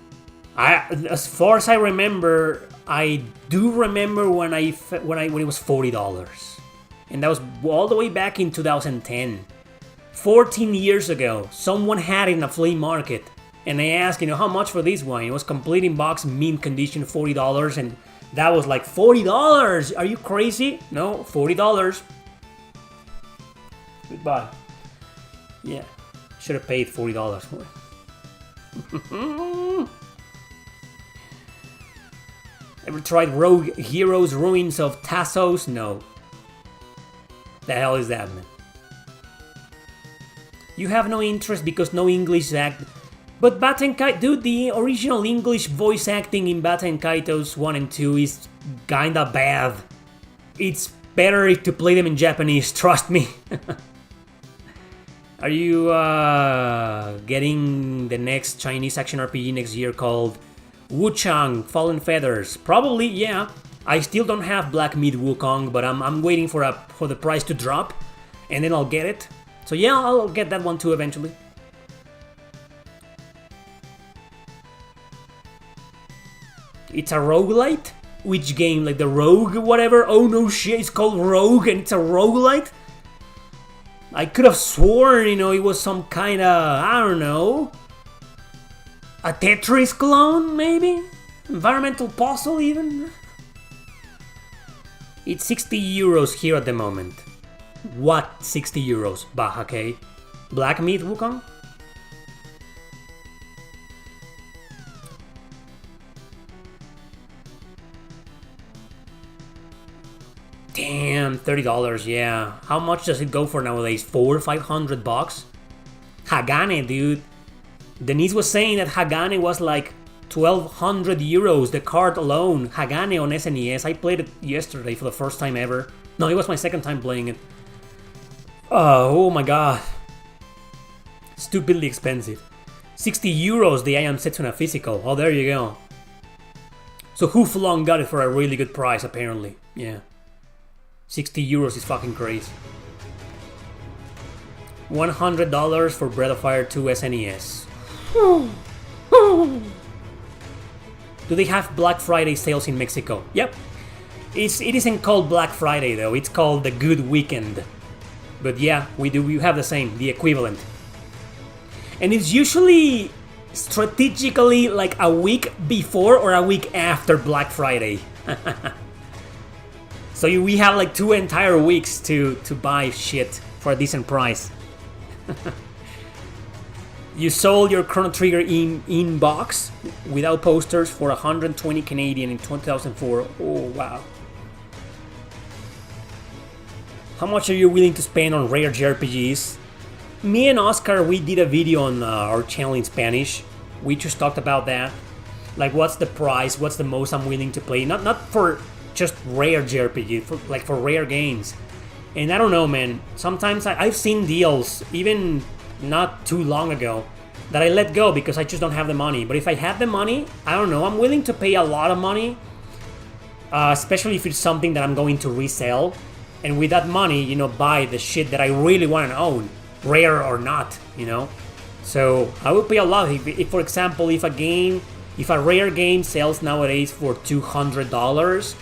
As far as I remember, I do remember when it was $40. And that was all the way back in 2010. 14 years ago, someone had it in a flea market. And I asked, how much for this one? It was complete in box, mint condition, $40. And that was like, $40? Are you crazy? No, $40. Goodbye. Yeah, should have paid $40 for it. Ever tried Rogue Heroes Ruins of Tassos? No. The hell is that, man? You have no interest because no English act. But Baten Kaitos, dude, the original English voice acting in Baten Kaitos 1 and 2 is kinda bad. It's better to play them in Japanese, trust me. Are you getting the next Chinese action RPG next year called Wuchang Fallen Feathers? Probably, yeah. I still don't have Black Meat Wukong, but I'm waiting for the price to drop, and then I'll get it. So yeah, I'll get that one too eventually. It's a roguelite? Which game? Like the Rogue whatever? Oh no shit, it's called Rogue and it's a roguelite? I could have sworn, it was some kind of, I don't know, a Tetris clone, maybe? Environmental puzzle, even? It's 60 euros here at the moment. What 60 euros, Bahake? Black Meat Wukong? Damn, $30, yeah. How much does it go for nowadays? $400 or $500? Hagane, dude. Denise was saying that Hagane was like 1,200 euros, the card alone. Hagane on SNES. I played it yesterday for the first time ever. No, it was my second time playing it. Oh my god. Stupidly expensive. 60 euros the I Am Setsuna physical. Oh, there you go. So Hoofalong got it for a really good price, apparently. Yeah. 60 euros is fucking crazy. $100 for Breath of Fire 2 SNES. Do they have Black Friday sales in Mexico? Yep. It isn't called Black Friday though. It's called the Good Weekend. But yeah, we have the same, the equivalent. And it's usually strategically like a week before or a week after Black Friday. So we have like 2 entire weeks to buy shit for a decent price. You sold your Chrono Trigger in box without posters for 120 Canadian in 2004. Oh wow. How much are you willing to spend on rare JRPGs? Me and Oscar, we did a video on our channel in Spanish. We just talked about that. Like, what's the price? What's the most I'm willing to play? Not for just rare JRPG, for rare games. And I don't know, man. Sometimes I've seen deals, even not too long ago, that I let go because I just don't have the money. But if I have the money, I don't know. I'm willing to pay a lot of money, especially if it's something that I'm going to resell. And with that money, buy the shit that I really want to own, rare or not, So I will pay a lot. If for example, if a rare game sells nowadays for $200,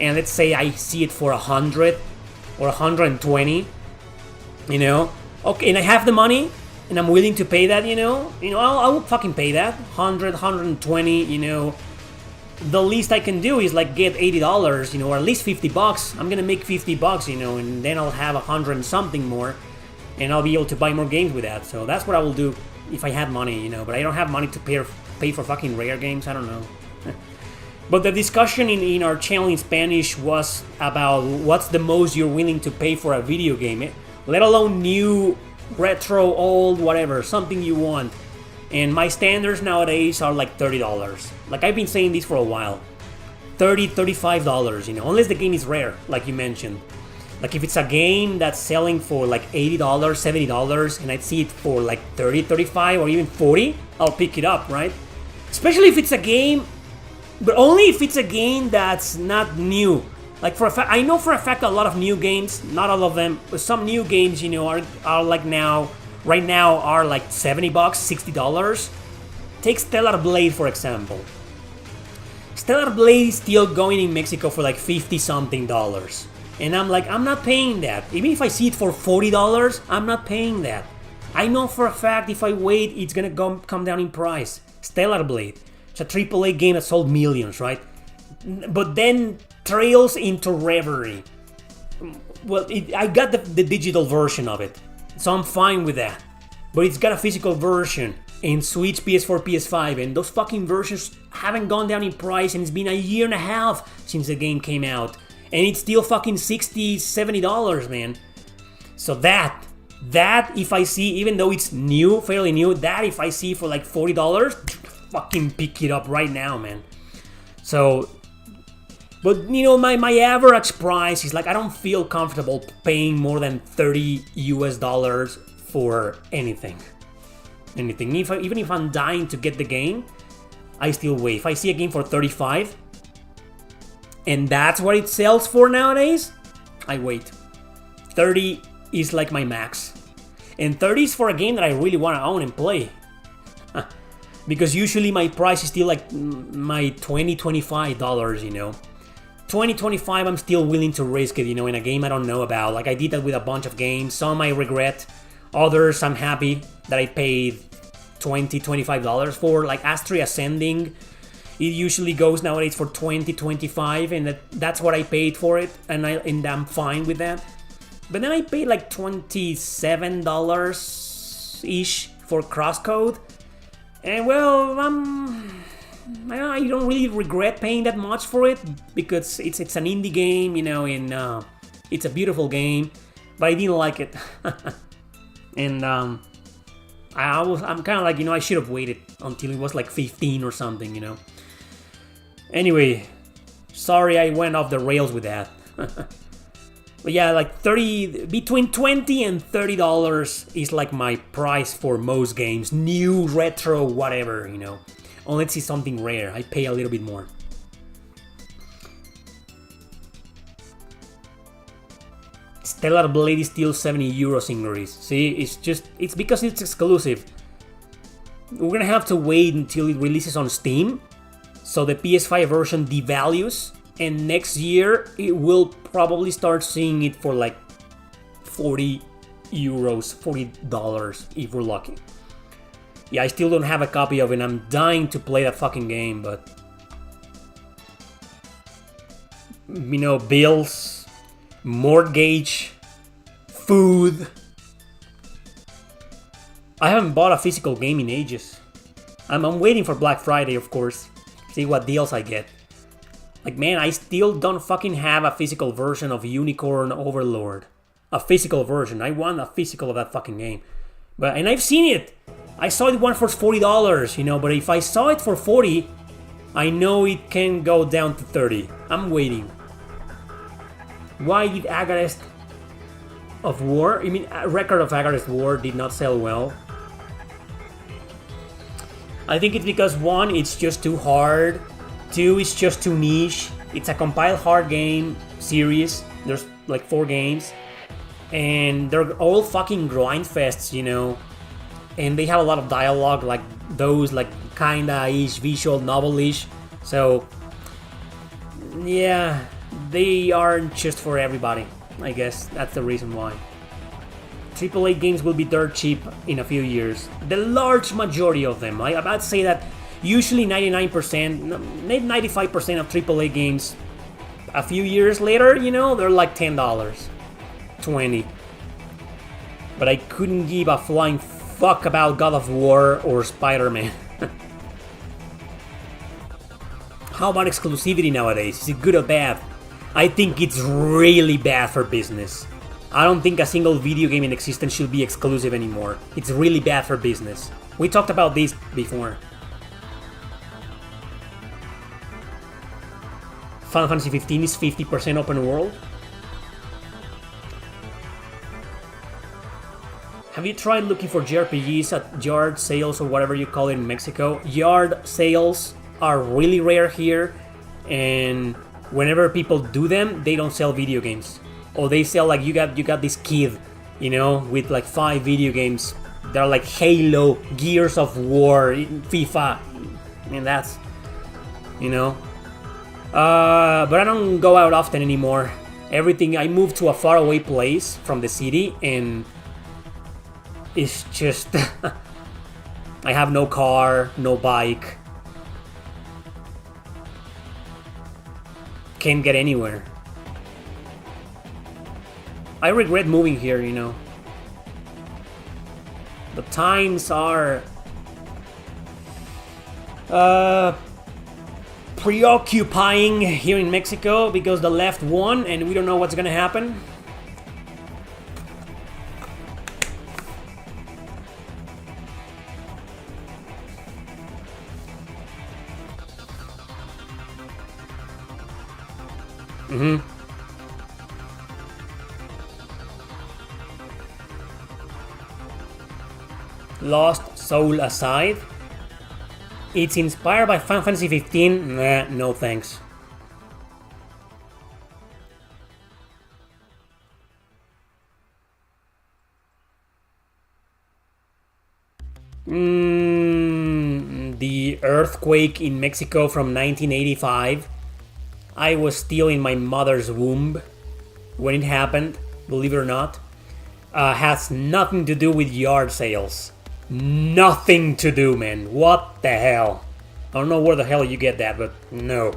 and let's say I see it for 100 or 120, okay, and I have the money, and I'm willing to pay that, I will fucking pay that, 100, 120, The least I can do is like get $80, or at least $50. I'm gonna make $50, and then I'll have 100 and something more, and I'll be able to buy more games with that. So that's what I will do if I had money, But I don't have money to pay for fucking rare games. I don't know. But the discussion in our channel in Spanish was about what's the most you're willing to pay for a video game, let alone new, retro, old, whatever, something you want. And my standards nowadays are like $30. Like I've been saying this for a while. $30, $35, unless the game is rare, like you mentioned. Like if it's a game that's selling for like $80, $70, and I see it for like $30, $35, or even $40, I'll pick it up, right? Especially if it's a game, but only if it's a game that's not new. Like for a fact, I know for a fact a lot of new games, not all of them, but some new games, are like now, right now are like $70, $60. Take Stellar Blade for example. Stellar Blade is still going in Mexico for like $50 something. And I'm like, I'm not paying that. Even if I see it for $40, I'm not paying that. I know for a fact if I wait, it's gonna come down in price. Stellar Blade. It's a AAA game that sold millions, right? But then trails into Reverie. Well, I got the digital version of it, so I'm fine with that. But it's got a physical version in Switch, PS4, PS5, and those fucking versions haven't gone down in price, and it's been a year and a half since the game came out. And it's still fucking $60, $70, man. So that if I see, even though it's new, fairly new, that if I see for like $40, fucking pick it up right now, man. So, but my average price is like, I don't feel comfortable paying more than $30 for anything. Even if I'm dying to get the game, I still wait. If I see a game for $35, and that's what it sells for nowadays, I wait. 30 is like my max. And 30 is for a game that I really want to own and play. Because usually my price is still like my $20, $25, $20, $25, I'm still willing to risk it, in a game I don't know about. Like I did that with a bunch of games. Some I regret. Others I'm happy that I paid $20, $25 for. Like Astria Ascending. It usually goes nowadays for $20, $25, and that's what I paid for it, and I'm fine with that. But then I paid like $27-ish for Crosscode, and well, I don't really regret paying that much for it, because it's an indie game, and it's a beautiful game, but I didn't like it. And I'm kind of like, I should have waited until it was like 15 or something, Anyway, sorry I went off the rails with that. But yeah, like between $20 and $30 is like my price for most games. New, retro, whatever, Unless it's something rare, I pay a little bit more. Stellar Blade is still €70 in Greece. See, it's because it's exclusive. We're gonna have to wait until it releases on Steam. So the PS5 version devalues and next year it will probably start seeing it for like 40 euros, $40 if we're lucky. Yeah, I still don't have a copy of it. I'm dying to play that fucking game, but you know, bills, mortgage, food. I haven't bought a physical game in ages. I'm waiting for Black Friday, of course. See what deals I get. Like, man, I still don't fucking have a physical version of Unicorn Overlord. A physical version. I want a physical of that fucking game. And I've seen it. I saw it one for $40, you know, but if I saw it for 40, I know it can go down to 30. I'm waiting. Why did Agarest of War? I mean, Record of Agarest War did not sell well. I think it's because 1, it's just too hard. 2, it's just too niche. It's a compiled hard game series. There's like 4 games. And they're all fucking grind fests, you know. And they have a lot of dialogue, like those, like kinda-ish, visual novel-ish. So, yeah, they aren't just for everybody. I guess that's the reason why. AAA games will be dirt cheap in a few years. The large majority of them. I'm about to say that usually 99%, maybe 95% of AAA games, a few years later, you know, they're like $10, $20. But I couldn't give a flying fuck about God of War or Spider-Man. How about exclusivity nowadays? Is it good or bad? I think it's really bad for business. I don't think a single video game in existence should be exclusive anymore. It's really bad for business. We talked about this before. Final Fantasy 15 is 50% open world. Have you tried looking for JRPGs at yard sales or whatever you call it in Mexico? Yard sales are really rare here, and whenever people do them, they don't sell video games. Or they sell like you got this kid, you know, with like 5 video games. They're like Halo, Gears of War, FIFA. I mean, that's, you know. But I don't go out often anymore. I moved to a faraway place from the city, and it's just I have no car, no bike. Can't get anywhere. I regret moving here, you know. The times are preoccupying here in Mexico because the left won and we don't know what's gonna happen. Lost Soul aside, it's inspired by Final Fantasy 15. Nah, no thanks. The earthquake in Mexico from 1985. I was still in my mother's womb when it happened, believe it or not. Has nothing to do with yard sales. Nothing to do, man. What the hell? I don't know where the hell you get that, but no.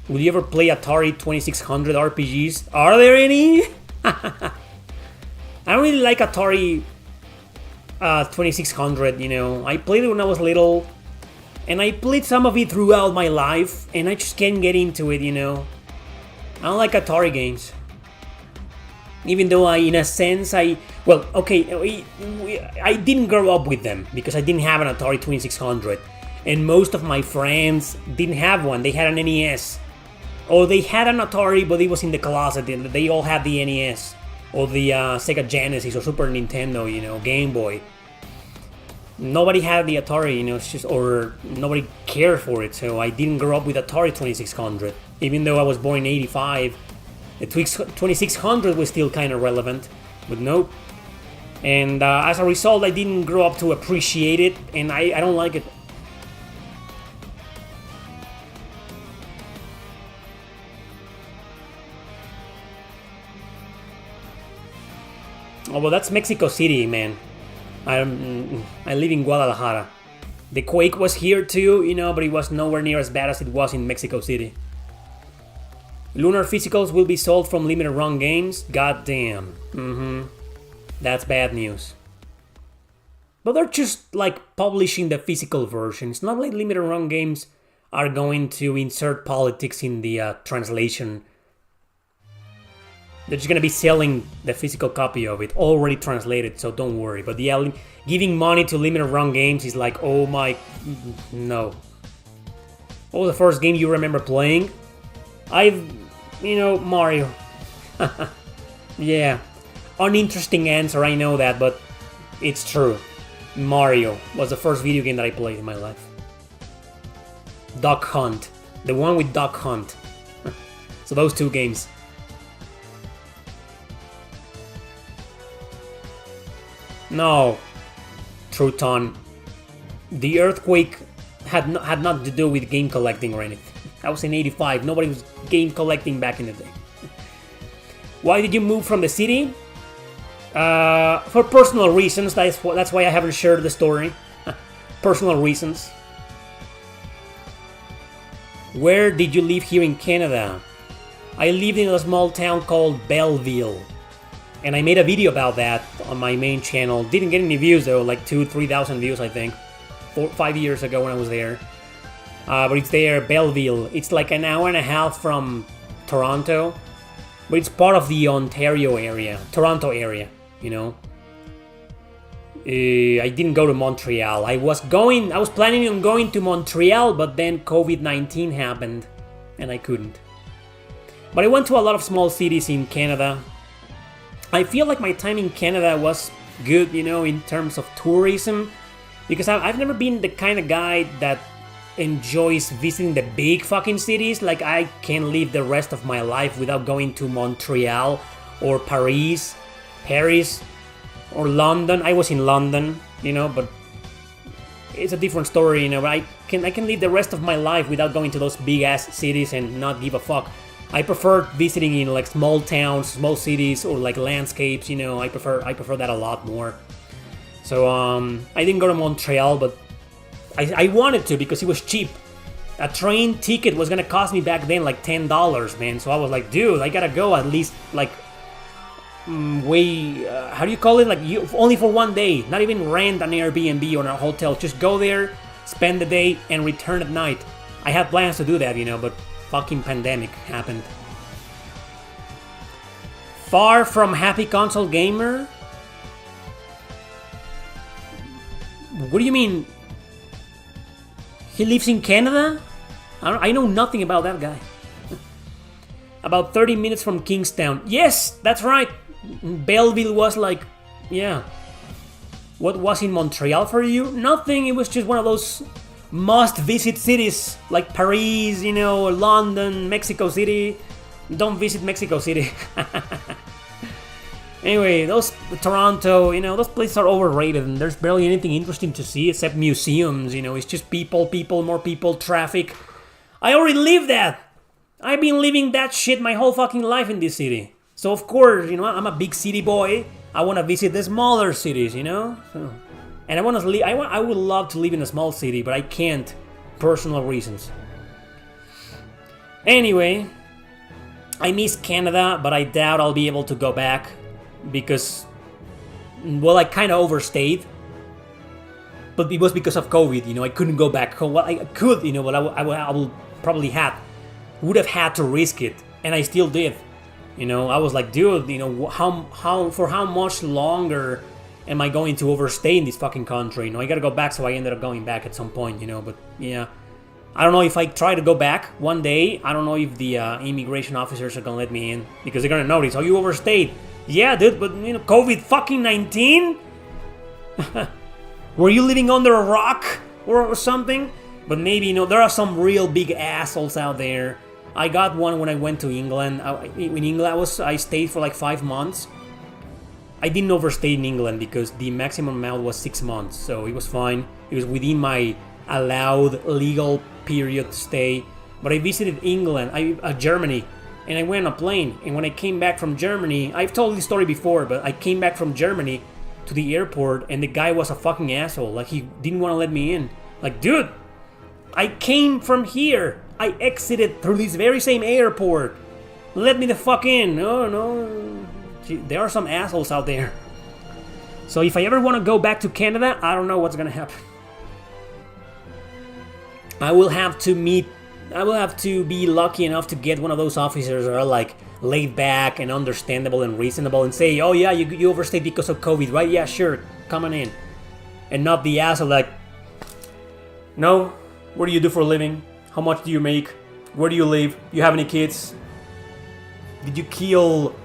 Would you ever play Atari 2600 RPGs? Are there any? I don't really like Atari 2600, you know. I played it when I was little, and I played some of it throughout my life, and I just can't get into it, you know. I don't like Atari games. Even though in a sense, I didn't grow up with them because I didn't have an Atari 2600. And most of my friends didn't have one. They had an NES. Or they had an Atari, but it was in the closet. They all had the NES. Or the Sega Genesis or Super Nintendo, you know, Game Boy. Nobody had the Atari, you know, or nobody cared for it. So I didn't grow up with Atari 2600. Even though I was born in 85. The 2600 was still kind of relevant, but nope. And as a result, I didn't grow up to appreciate it, and I don't like it. Oh, well, that's Mexico City, man. I live in Guadalajara. The quake was here too, but it was nowhere near as bad as it was in Mexico City. Lunar physicals will be sold from limited run games. God damn. That's bad news. But they're just like publishing the physical version. It's not like limited run games are going to insert politics in the translation. They're just gonna be selling the physical copy of it, already translated, so don't worry. But yeah, giving money to limited run games is like, oh my... no. What was the first game you remember playing? Mario. Yeah. Uninteresting answer, I know that, but it's true. Mario was the first video game that I played in my life. Duck Hunt. The one with Duck Hunt. So those two games. No, Truton. The earthquake had nothing to do with game collecting or anything. That was in '85. Nobody was game collecting back in the day. Why did you move from the city? For personal reasons. That's why I haven't shared the story. Personal reasons. Where did you live here in Canada? I lived in a small town called Belleville. And I made a video about that on my main channel. Didn't get any views though, like 2,000-3,000 views I think. 5 years ago when I was there. But it's there, Belleville. It's like an hour and a half from Toronto. But it's part of the Ontario area, Toronto area, I didn't go to Montreal. I was planning on going to Montreal, but then COVID-19 happened and I couldn't. But I went to a lot of small cities in Canada. I feel like my time in Canada was good, in terms of tourism, because I've never been the kind of guy that enjoys visiting the big fucking cities. Like, I can't live the rest of my life without going to Montreal or Paris or London. I was in London, but it's a different story, but I can live the rest of my life without going to those big ass cities and not give a fuck. I prefer visiting in like small towns, small cities, or like landscapes. I prefer that a lot more. So I didn't go to Montreal, but I wanted to because it was cheap. A train ticket was gonna cost me back then like $10, man. So I was like, dude, I gotta go at least like how do you call it? Like only for one day. Not even rent an Airbnb or a hotel. Just go there, spend the day, and return at night. I had plans to do that, but fucking pandemic happened. Far from happy console gamer? What do you mean? He lives in Canada? I know nothing about that guy. About 30 minutes from Kingstown. Yes, that's right. Belleville was like, yeah. What was in Montreal for you? Nothing. It was just one of those must-visit cities like Paris, London, Mexico City. Don't visit Mexico City. Anyway, Toronto, those places are overrated and there's barely anything interesting to see except museums, it's just people, more people, traffic. I already live that. I've been living that shit my whole fucking life in this city. So of course, I'm a big city boy. I want to visit the smaller cities, So, and I would love to live in a small city, but I can't. Personal reasons. Anyway, I miss Canada, but I doubt I'll be able to go back because, well, I kind of overstayed. But it was because of COVID, I couldn't go back home. Well, I could, but I will probably would have had to risk it, and I still did. I was like, dude, for how much longer am I going to overstay in this fucking country? I gotta go back, so I ended up going back at some point, but yeah. I don't know if I try to go back one day. I don't know if the immigration officers are gonna let me in, because they're gonna notice, oh, you overstayed. Yeah, dude, but, COVID fucking 19? Were you living under a rock or something? But maybe, there are some real big assholes out there. I got one when I went to England. In England, I stayed for like 5 months. I didn't overstay in England because the maximum amount was 6 months, so it was fine. It was within my allowed legal period to stay. But I visited England, Germany, and I went on a plane. And when I came back from Germany, I've told this story before, but I came back from Germany to the airport, and the guy was a fucking asshole. Like, he didn't want to let me in. Like, dude, I came from here. I exited through this very same airport. Let me the fuck in. No. There are some assholes out there. So if I ever want to go back to Canada, I don't know what's gonna happen. I will have to be lucky enough to get one of those officers that are like laid back and understandable and reasonable and say, oh yeah, you overstayed because of COVID, right? Yeah, sure, come on in. And not the asshole like, no, what do you do for a living? How much do you make? Where do you live? Do you have any kids? Did you kill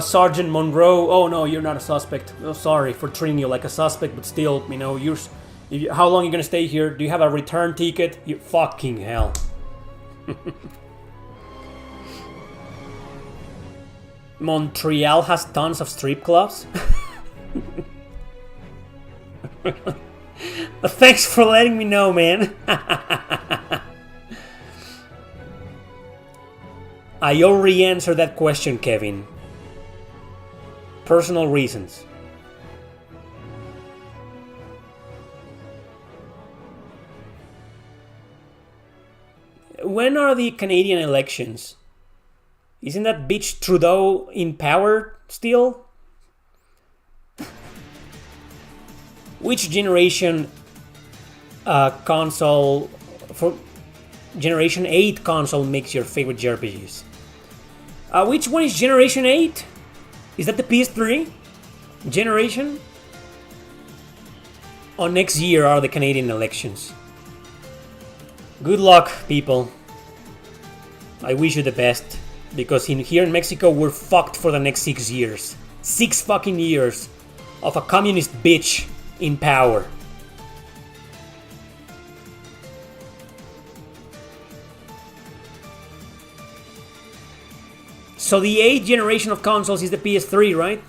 Sergeant Monroe? Oh no, you're not a suspect. Oh, sorry for treating you like a suspect, but still, how long are you gonna stay here? Do you have a return ticket? You fucking hell. Montreal has tons of strip clubs. Thanks for letting me know, man. I already answered that question, Kevin. Personal reasons. When are the Canadian elections? Isn't that bitch Trudeau in power still? Which generation console for Generation 8 console makes your favorite JRPGs? Which one is Generation 8? Is that the PS3 generation? Oh, next year are the Canadian elections. Good luck, people. I wish you the best. Because here in Mexico, we're fucked for the next 6 years. 6 fucking years of a communist bitch in power. So the 8th generation of consoles is the PS3, right?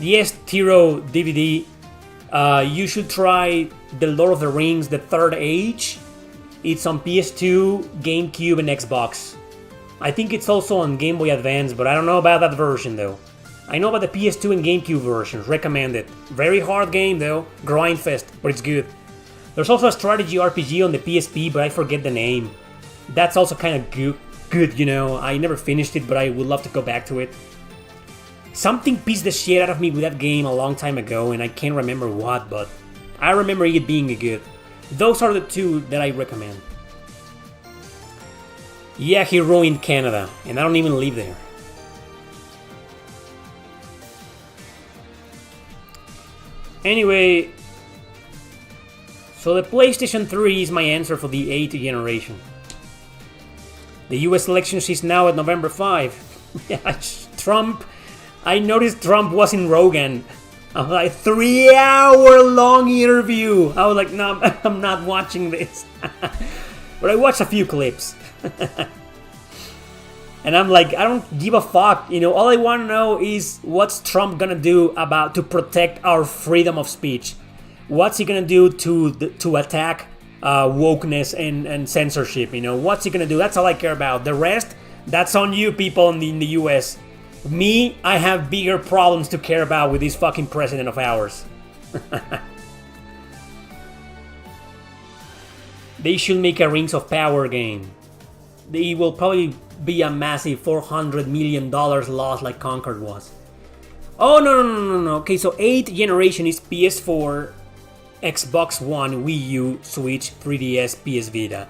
Yes, Tiro DVD. You should try The Lord of the Rings, The Third Age. It's on PS2, GameCube, and Xbox. I think it's also on Game Boy Advance, but I don't know about that version though. I know about the PS2 and GameCube versions, recommend it. Very hard game though, grindfest, but it's good. There's also a strategy RPG on the PSP, but I forget the name. That's also kind of good, you know. I never finished it, but I would love to go back to it. Something pissed the shit out of me with that game a long time ago, and I can't remember what, but I remember it being good. Those are the two that I recommend. Yeah, he ruined Canada, and I don't even live there. Anyway, so the PlayStation 3 is my answer for the 8th generation. The US elections is now at November 5. Yeah, Trump. I noticed Trump was in Rogan. I was like, 3-hour long interview. I was like, no, I'm not watching this. But I watched a few clips. And I'm like, I don't give a fuck. You know, all I want to know is what's Trump gonna do to protect our freedom of speech. What's he gonna do to attack wokeness and censorship? You know, what's he gonna do? That's all I care about. The rest, that's on you people in the US. Me, I have bigger problems to care about with this fucking president of ours. They should make a Rings of Power game. They will probably be a massive $400 million loss like Concord was. Oh, no. Okay, so 8th generation is PS4, Xbox One, Wii U, Switch, 3DS, PS Vita.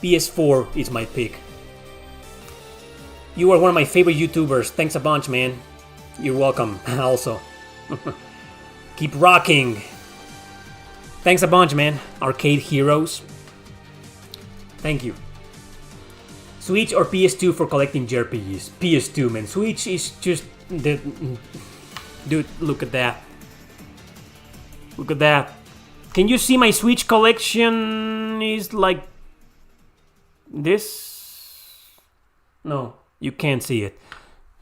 PS4 is my pick. You are one of my favorite YouTubers. Thanks a bunch, man. You're welcome, also. Keep rocking. Thanks a bunch, man. Arcade Heroes. Thank you. Switch or PS2 for collecting JRPGs? PS2, man. Switch is just the... Dude, look at that. Look at that. Can you see my Switch collection is like... this? No. You can't see it.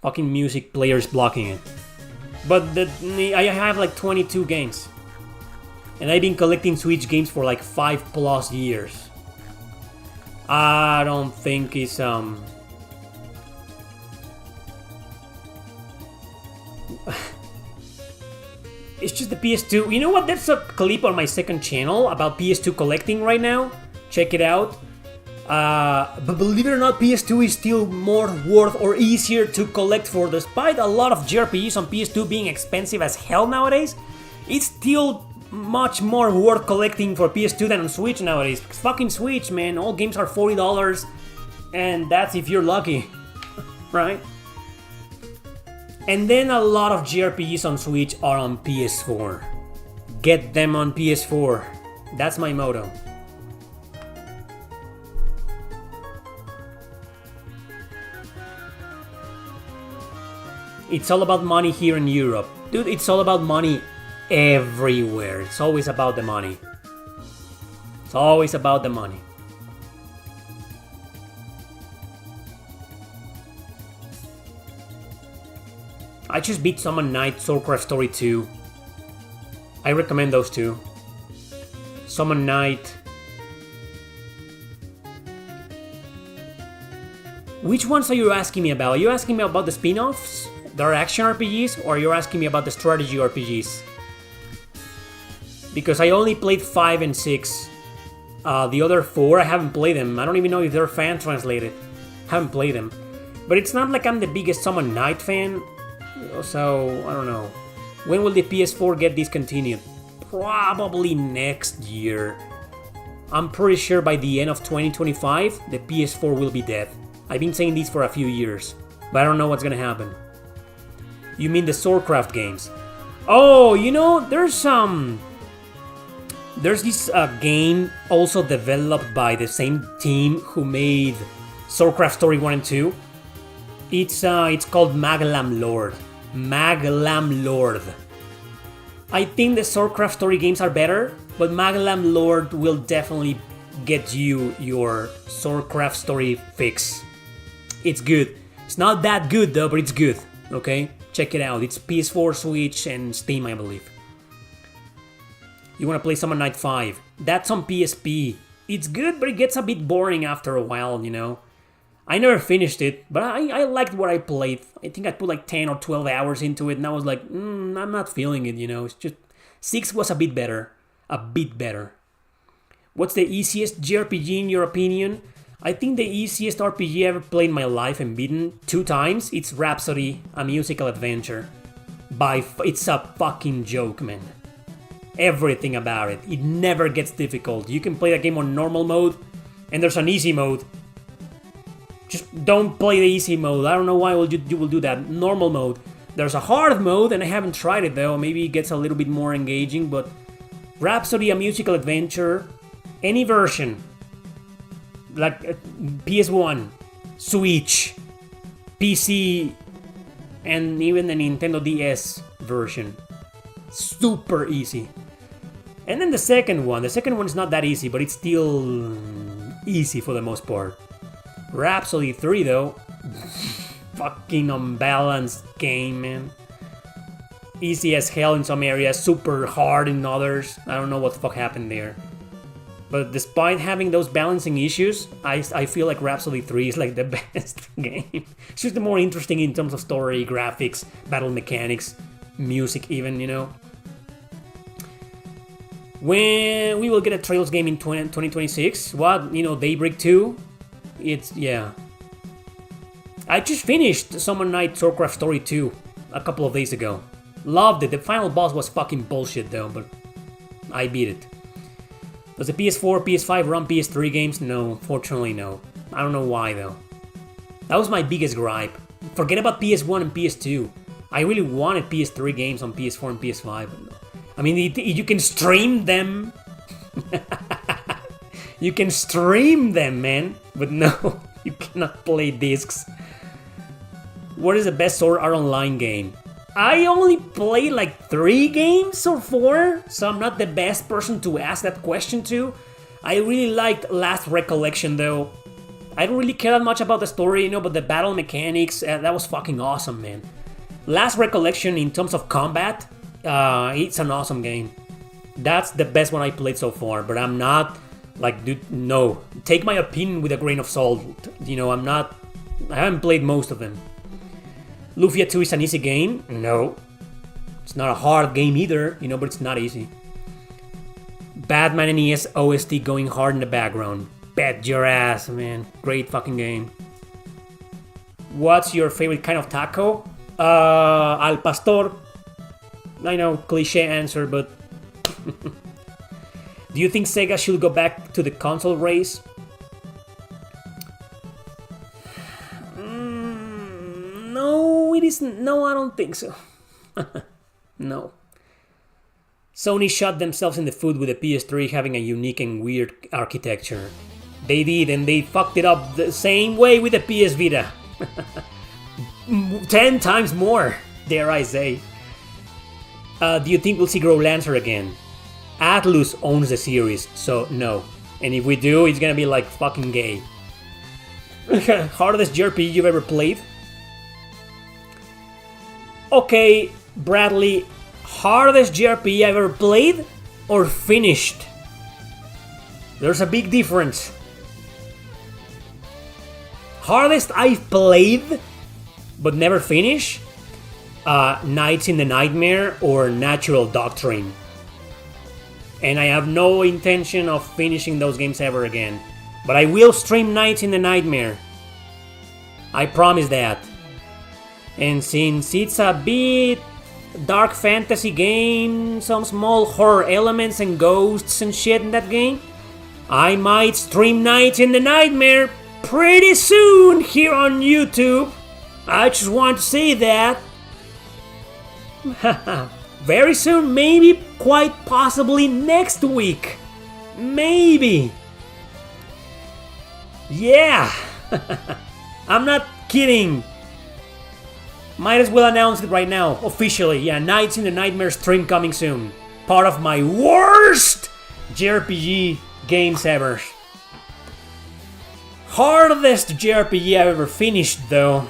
Fucking music player's blocking it. But I have like 22 games. And I've been collecting Switch games for like 5+ years. I don't think it's it's just the PS2. You know what? There's a clip on my second channel about PS2 collecting right now. Check it out. But believe it or not, PS2 is still more worth or easier to collect for. Despite a lot of JRPGs on PS2 being expensive as hell nowadays, it's still much more worth collecting for PS2 than on Switch nowadays. Because fucking Switch, man, all games are $40, and that's if you're lucky, right? And then a lot of JRPGs on Switch are on PS4. Get them on PS4. That's my motto. It's all about money here in Europe. Dude, it's all about money everywhere. It's always about the money. It's always about the money. I just beat Summon Night, Soulcraft Story 2. I recommend those two. Summon Night. Which ones are you asking me about? Are you asking me about the spin-offs? That are action RPGs? Or are you asking me about the strategy RPGs? Because I only played 5 and 6. The other 4, I haven't played them. I don't even know if they're fan translated. Haven't played them. But it's not like I'm the biggest Summon Night fan. So, I don't know. When will the PS4 get discontinued? Probably next year. I'm pretty sure by the end of 2025, the PS4 will be dead. I've been saying this for a few years, but I don't know what's gonna happen. You mean the Swordcraft games? Oh, you know, there's this game also developed by the same team who made Swordcraft Story 1 and 2. It's called Maglam Lord. Maglam Lord. I think the Swordcraft Story games are better, but Maglam Lord will definitely get you your Swordcraft Story fix. It's good. It's not that good though, but it's good. Okay? Check it out. It's PS4, Switch, and Steam, I believe. You wanna play Summon Night 5. That's on PSP. It's good, but it gets a bit boring after a while, you know? I never finished it, but I liked what I played. I think I put like 10 or 12 hours into it, and I was like, I'm not feeling it, you know? It's just... 6 was a bit better. A bit better. What's the easiest JRPG in your opinion? I think the easiest RPG I ever played in my life and beaten 2 times, it's Rhapsody, a musical adventure. It's a fucking joke, man. Everything about it. It never gets difficult. You can play that game on normal mode, and there's an easy mode. Just don't play the easy mode. I don't know why you will do that. Normal mode. There's a hard mode, and I haven't tried it though. Maybe it gets a little bit more engaging, but Rhapsody, a musical adventure, any version, like PS1, Switch, PC, and even the Nintendo DS version. Super easy. And then the second one is not that easy, but it's still easy for the most part. Rhapsody 3 though, fucking unbalanced game, man. Easy as hell in some areas, super hard in others. I don't know what the fuck happened there. But despite having those balancing issues, I feel like Rhapsody 3 is like the best game. It's just the more interesting in terms of story, graphics, battle mechanics, music even, you know. When we will get a Trails game in 2026, what, you know, Daybreak 2? It's, yeah. I just finished Summon Night Swordcraft Story 2 a couple of days ago. Loved it. The final boss was fucking bullshit though, but I beat it. Does the PS4, PS5 run PS3 games? No, fortunately no. I don't know why though. That was my biggest gripe. Forget about PS1 and PS2. I really wanted PS3 games on PS4 and PS5. But no. I mean, you can stream them. You can stream them, man. But no, you cannot play discs. What is the best Sword Art Online game? I only played like 3 games or 4, so I'm not the best person to ask that question to. I really liked Last Recollection though. I don't really care that much about the story, you know, but the battle mechanics, that was fucking awesome, man. Last Recollection in terms of combat, it's an awesome game. That's the best one I played so far, but I'm not Like, dude, no. Take my opinion with a grain of salt. You know, I haven't played most of them. Lufia 2 is an easy game? No. It's not a hard game either, you know, but it's not easy. Batman NES OST going hard in the background. Bet your ass, man. Great fucking game. What's your favorite kind of taco? Al pastor. I know, cliche answer, but... Do you think Sega should go back to the console race? No, it isn't. No, I don't think so. No. Sony shot themselves in the foot with the PS3 having a unique and weird architecture. They did, and they fucked it up the same way with the PS Vita. 10 times more, dare I say. Do you think we'll see Grow Lancer again? Atlus owns the series, so no. And if we do, it's gonna be like fucking gay. Hardest JRPG you've ever played? Okay, Bradley, hardest JRPG I've ever played or finished? There's a big difference. Hardest I've played but never finished? Nights in the Nightmare or Natural Doctrine. And I have no intention of finishing those games ever again. But I will stream Nights in the Nightmare. I promise that. And since it's a bit dark fantasy game, some small horror elements and ghosts and shit in that game, I might stream Nights in the Nightmare pretty soon here on YouTube. I just want to say that. Very soon, maybe quite possibly next week. Maybe. Yeah. I'm not kidding. Might as well announce it right now, officially. Yeah, Nights in the Nightmare stream coming soon. Part of my worst JRPG games ever. Hardest JRPG I've ever finished, though.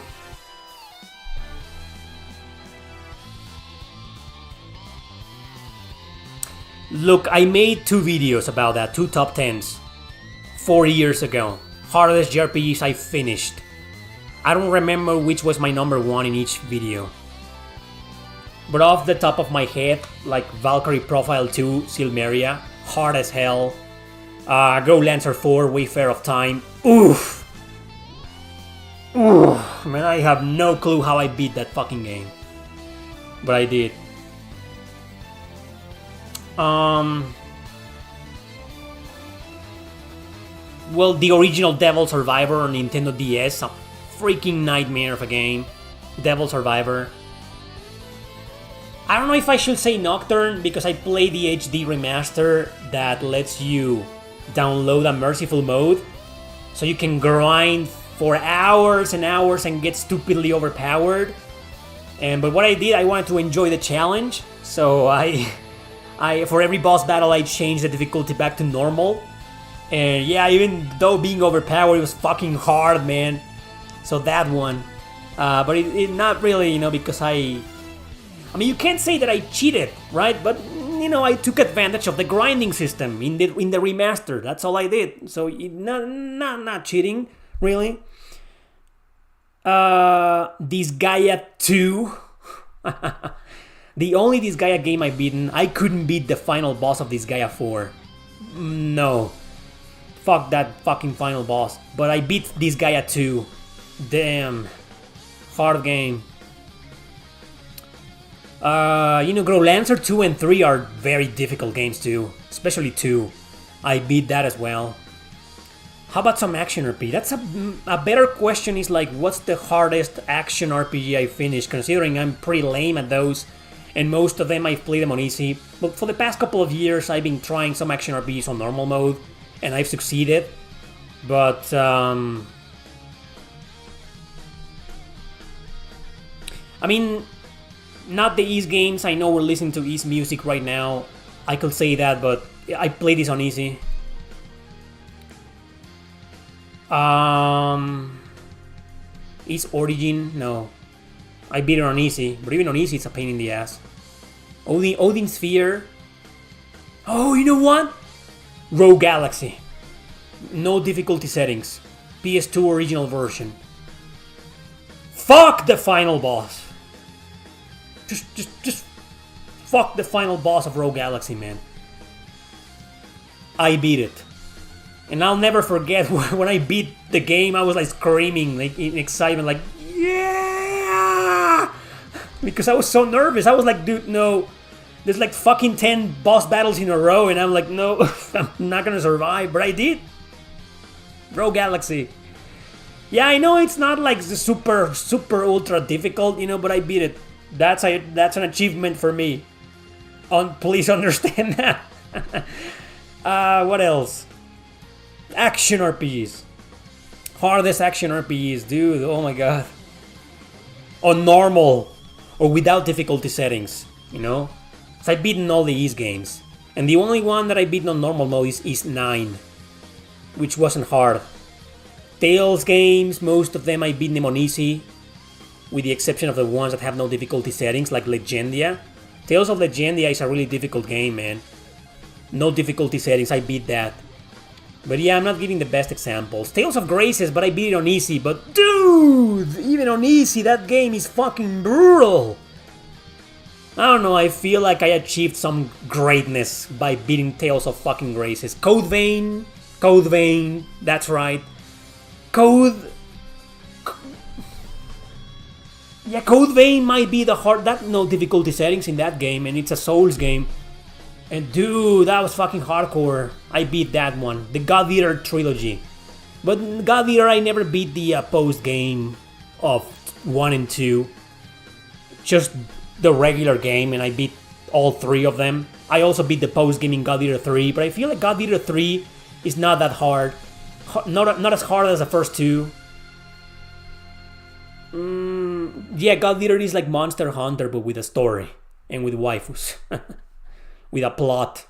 Look, I made 2 videos about that, 2 top 10s. 4 years ago. Hardest JRPGs I finished. I don't remember which was my number 1 in each video. But off the top of my head, like Valkyrie Profile 2, Silmeria, hard as hell. Go Lancer 4, Wayfarer of Time. Oof! Oof! Man, I have no clue how I beat that fucking game. But I did. Well, the original Devil Survivor on Nintendo DS, a freaking nightmare of a game. Devil Survivor. I don't know if I should say Nocturne, because I played the HD remaster that lets you download a merciful mode, so you can grind for hours and hours and get stupidly overpowered. But what I did, I wanted to enjoy the challenge, so I for every boss battle I changed the difficulty back to normal. And yeah, even though being overpowered, it was fucking hard, man. So that one. But it not really, you know, because I mean, you can't say that I cheated, right? But, you know, I took advantage of the grinding system in the remaster. That's all I did. So, not cheating, really. Disgaea 2. The only Disgaea game I've beaten, I couldn't beat the final boss of Disgaea 4. No. Fuck that fucking final boss. But I beat Disgaea 2. Damn. Hard game. You know, Grow Lancer 2 and 3 are very difficult games too. Especially 2. I beat that as well. How about some action RPG? That's a better question is like, what's the hardest action RPG I finished? Considering I'm pretty lame at those. And most of them I've played them on easy. But for the past couple of years I've been trying some action RPGs on normal mode. And I've succeeded. But, I mean, not the East games. I know we're listening to East music right now. I could say that, but I play this on easy. East Origin? No. I beat it on easy, but even on easy it's a pain in the ass. Odin Sphere. Oh, you know what? Rogue Galaxy. No difficulty settings. PS2 original version. Fuck the final boss. Just fuck the final boss of Rogue Galaxy, man. I beat it. And I'll never forget when I beat the game, I was like screaming, like in excitement, like, yeah! Because I was so nervous. I was like, dude, no. There's like fucking 10 boss battles in a row, and I'm like, no, I'm not gonna survive. But I did. Rogue Galaxy. Yeah, I know it's not like the super ultra difficult, you know, but I beat it. That's an achievement for me. Please understand that. What else? Action RPGs. Hardest action RPGs, dude. Oh my god. On normal or without difficulty settings, you know? So I've beaten all the East games. And the only one that I beaten on normal mode is East 9, which wasn't hard. Tales games, most of them I beat them on easy, with the exception of the ones that have no difficulty settings, like Legendia. Tales of Legendia is a really difficult game, man. No difficulty settings, I beat that. But yeah, I'm not giving the best examples. Tales of Graces, but I beat it on easy. But dude, even on easy, that game is fucking brutal. I don't know, I feel like I achieved some greatness by beating Tales of fucking Graces. Code Vein, that's right. Code Vein might be the hard. That no difficulty settings in that game, and it's a Souls game. And dude, that was fucking hardcore. I beat that one, the God Eater trilogy. But God Eater, I never beat the post game of 1 and 2. Just the regular game, and I beat all 3 of them. I also beat the post game in God Eater 3, but I feel like God Eater 3 is not that hard. Not as hard as the first 2. Yeah, God Eater is like Monster Hunter, but with a story and with waifus. With a plot.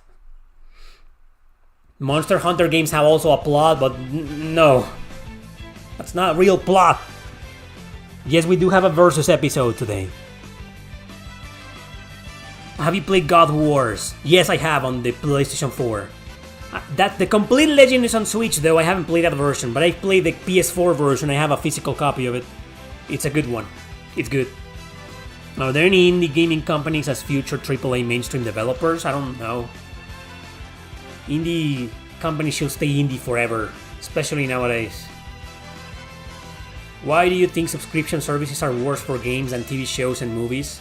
Monster Hunter games have also a plot, but no. That's not a real plot. Yes, we do have a versus episode today. Have you played God Wars? Yes, I have on the PlayStation 4. The complete legend is on Switch, though. I haven't played that version, but I played the PS4 version. I have a physical copy of it. It's a good one. It's good. Are there any indie gaming companies as future AAA mainstream developers? I don't know. Indie companies should stay indie forever, especially nowadays. Why do you think subscription services are worse for games than TV shows and movies?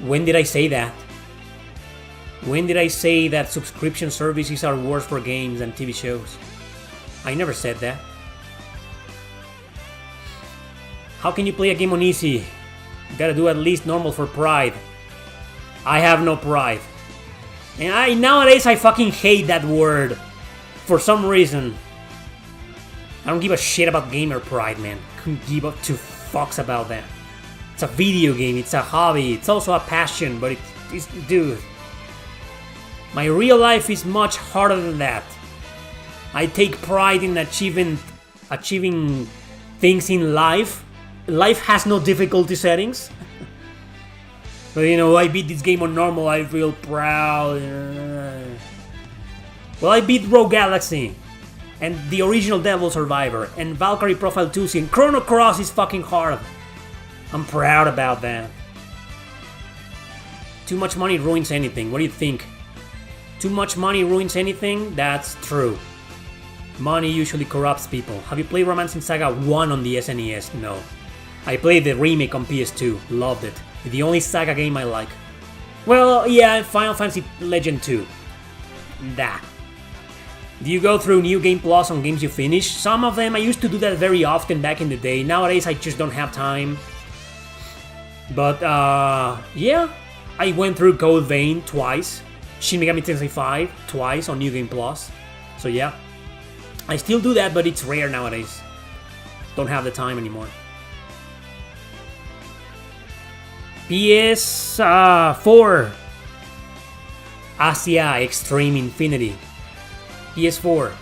When did I say that? When did I say that subscription services are worse for games than TV shows? I never said that. How can you play a game on easy? You gotta do at least normal for pride. I have no pride. And nowadays I fucking hate that word. For some reason. I don't give a shit about gamer pride, man. Couldn't give up 2 fucks about that. It's a video game, it's a hobby, it's also a passion, but it's dude. My real life is much harder than that. I take pride in achieving things in life. Life has no difficulty settings. But you know, I beat this game on normal, I feel proud. Well, I beat Rogue Galaxy. And the original Devil Survivor. And Valkyrie Profile 2, and Chrono Cross is fucking hard. I'm proud about that. Too much money ruins anything. What do you think? Too much money ruins anything? That's true. Money usually corrupts people. Have you played Romancing Saga 1 on the SNES? No. I played the remake on PS2. Loved it. The only Saga game I like. Well, yeah, Final Fantasy Legend 2. That. Do you go through New Game Plus on games you finish? Some of them, I used to do that very often back in the day. Nowadays, I just don't have time. But, yeah. I went through Code Vein twice. Shin Megami Tensei 5 twice on New Game Plus. So, yeah. I still do that, but it's rare nowadays. Don't have the time anymore. PS4. Asia Extreme Infinity. PS4.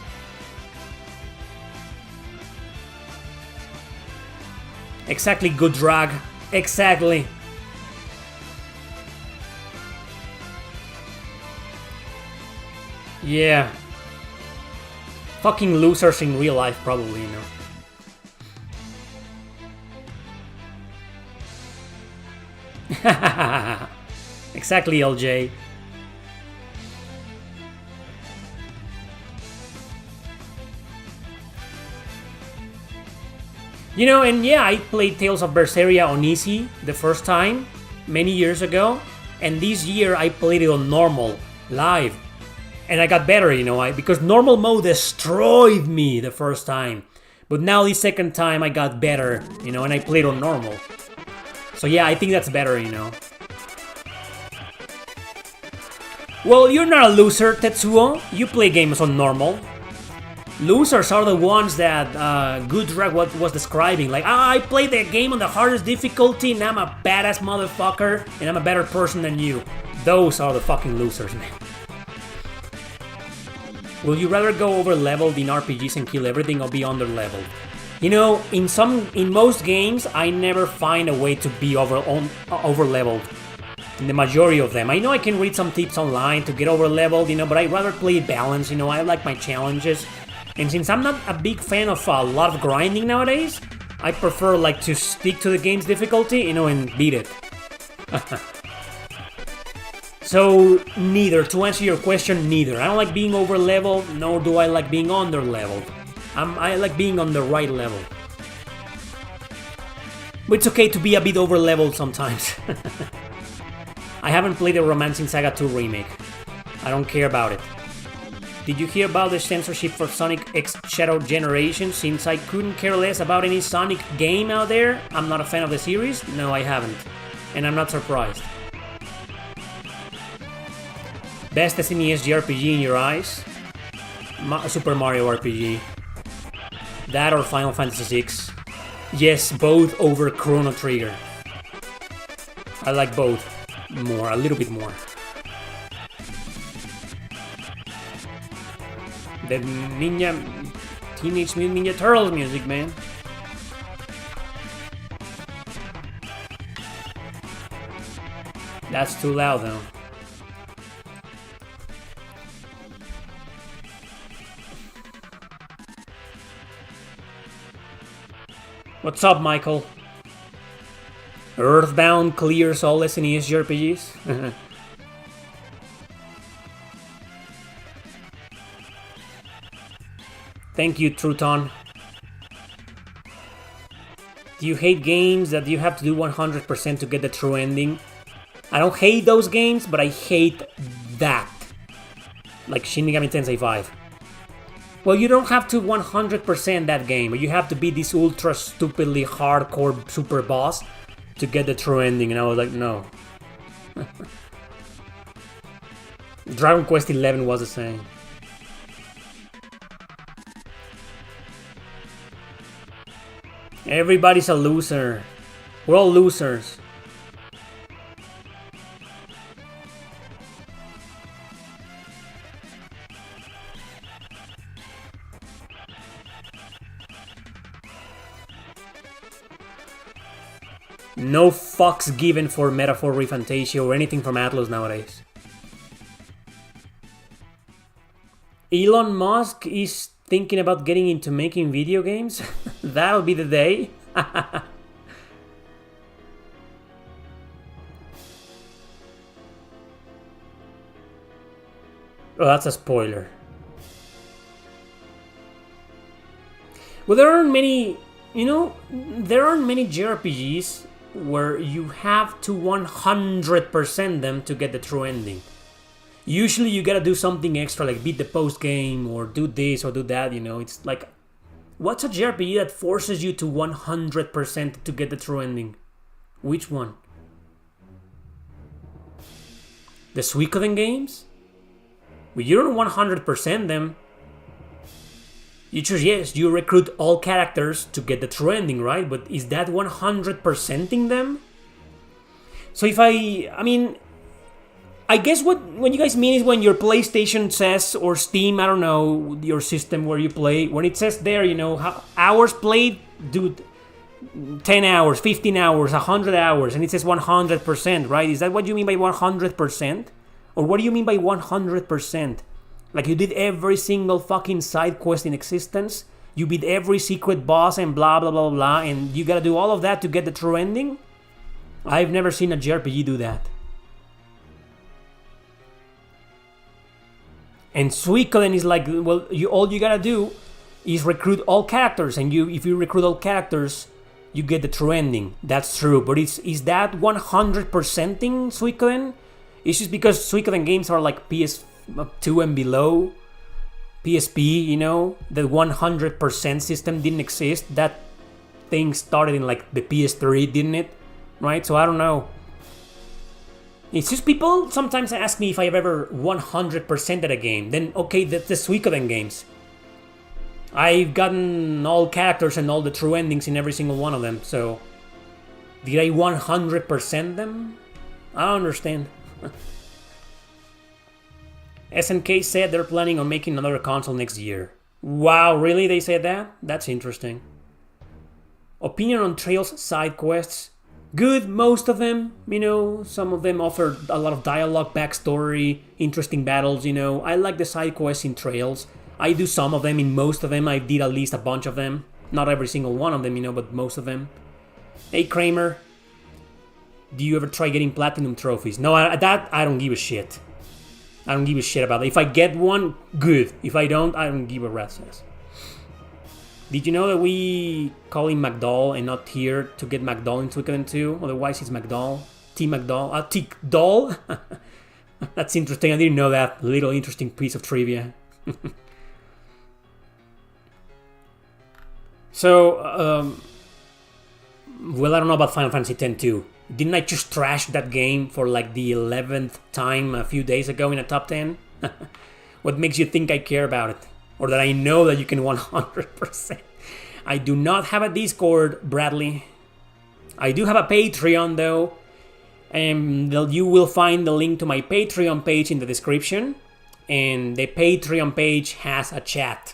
Exactly, good drag. Exactly. Yeah. Fucking losers in real life, probably, you know. Exactly, LJ. You know, and yeah, I played Tales of Berseria on easy the first time, many years ago, and this year I played it on normal, live, and I got better, you know, because normal mode destroyed me the first time, but now the second time I got better, you know, and I played on normal. So yeah, I think that's better, you know. Well, you're not a loser, Tetsuo. You play games on normal. Losers are the ones that Good Drag was describing. Like, I played the game on the hardest difficulty and I'm a badass motherfucker and I'm a better person than you. Those are the fucking losers, man. Will you rather go over leveled in RPGs and kill everything or be under leveled? You know, in most games, I never find a way to be over leveled. In the majority of them. I know I can read some tips online to get over leveled, you know, but I'd rather play balanced, you know, I like my challenges. And since I'm not a big fan of a lot of grinding nowadays, I prefer like to stick to the game's difficulty, you know, and beat it. So, neither. To answer your question, neither. I don't like being over leveled, nor do I like being under leveled. I like being on the right level. But it's okay to be a bit over leveled sometimes. I haven't played the Romancing Saga 2 remake. I don't care about it. Did you hear about the censorship for Sonic X Shadow Generation? Since I couldn't care less about any Sonic game out there, I'm not a fan of the series? No, I haven't. And I'm not surprised. Best SNES JRPG in your eyes? Super Mario RPG. That or Final Fantasy VI. Yes, both over Chrono Trigger. I like both. More, a little bit more. The Teenage Mutant Ninja Turtles music, man. That's too loud, though. What's up, Michael? Earthbound clears all SNES JRPGs? Thank you, Truton. Do you hate games that you have to do 100% to get the true ending? I don't hate those games, but I hate that. Like Shin Megami Tensei 5. Well, you don't have to 100% that game, but you have to be this ultra stupidly hardcore super boss to get the true ending, and I was like, no. Dragon Quest XI was the same. Everybody's a loser. We're all losers. No fucks given for Metaphor ReFantasia or anything from Atlus nowadays. Elon Musk is thinking about getting into making video games? That'll be the day. Oh, that's a spoiler. Well, there aren't many, there aren't many JRPGs where you have to 100% them to get the true ending. Usually you gotta do something extra, like beat the post game or do this or do that, It's like, what's a JRPG that forces you to 100% to get the true ending? Which one? The Suikoden games? Well, you don't 100% them. You choose, yes, you recruit all characters to get the true ending, right? But is that 100%ing them? So if I guess what you guys mean is when your PlayStation says, or Steam, I don't know, your system where you play, when it says there, how hours played, dude, 10 hours, 15 hours, 100 hours, and it says 100%, right? Is that what you mean by 100%? Or what do you mean by 100%? Like you did every single fucking side quest in existence. You beat every secret boss and blah blah blah blah, and you gotta do all of that to get the true ending? I've never seen a JRPG do that. And Suikoden is like, well, all you gotta do is recruit all characters, and if you recruit all characters, you get the true ending. That's true, but is that 100%ing Suikoden? It's just because Suikoden games are like PS2 and below, PSP, you know, the 100% system didn't exist. That thing started in like the PS3, didn't it? Right? So I don't know. It's just people sometimes ask me if I've ever 100%ed a game. Then okay, that's the Suikoden games. I've gotten all characters and all the true endings in every single one of them, so did I 100% them? I don't understand. SNK said they're planning on making another console next year. Wow, really? They said that? That's interesting. Opinion on Trails side quests? Good, most of them. You know, some of them offer a lot of dialogue, backstory, interesting battles, you know. I like the side quests in Trails. I do some of them. In most of them, I did at least a bunch of them. Not every single one of them, you know, but most of them. Hey, Kramer. Do you ever try getting platinum trophies? No, I don't give a shit. I don't give a shit about it. If I get one, good. If I don't, I don't give a rat's ass. Did you know that we call him McDowell and not here to get McDowell in Suikoden 2? Otherwise, it's McDowell. T. McDowell. T. Doll? That's interesting. I didn't know that. Little interesting piece of trivia. So, well, I don't know about Final Fantasy X too. Didn't I just trash that game for like the 11th time a few days ago in a top 10? What makes you think I care about it? Or that I know that you can 100%? I do not have a Discord, Bradley. I do have a Patreon though. And you will find the link to my Patreon page in the description. And the Patreon page has a chat.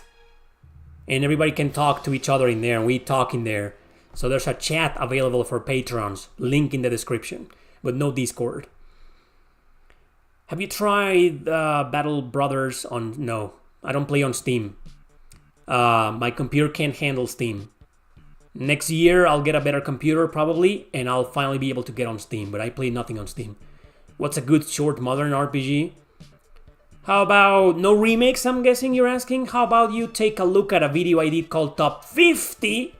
And everybody can talk to each other in there. And we talk in there. So there's a chat available for patrons. Link in the description. But no Discord. Have you tried Battle Brothers on... No, I don't play on Steam. My computer can't handle Steam. Next year I'll get a better computer probably. And I'll finally be able to get on Steam. But I play nothing on Steam. What's a good short modern RPG? How about no remakes, I'm guessing you're asking? How about you take a look at a video I did called Top 50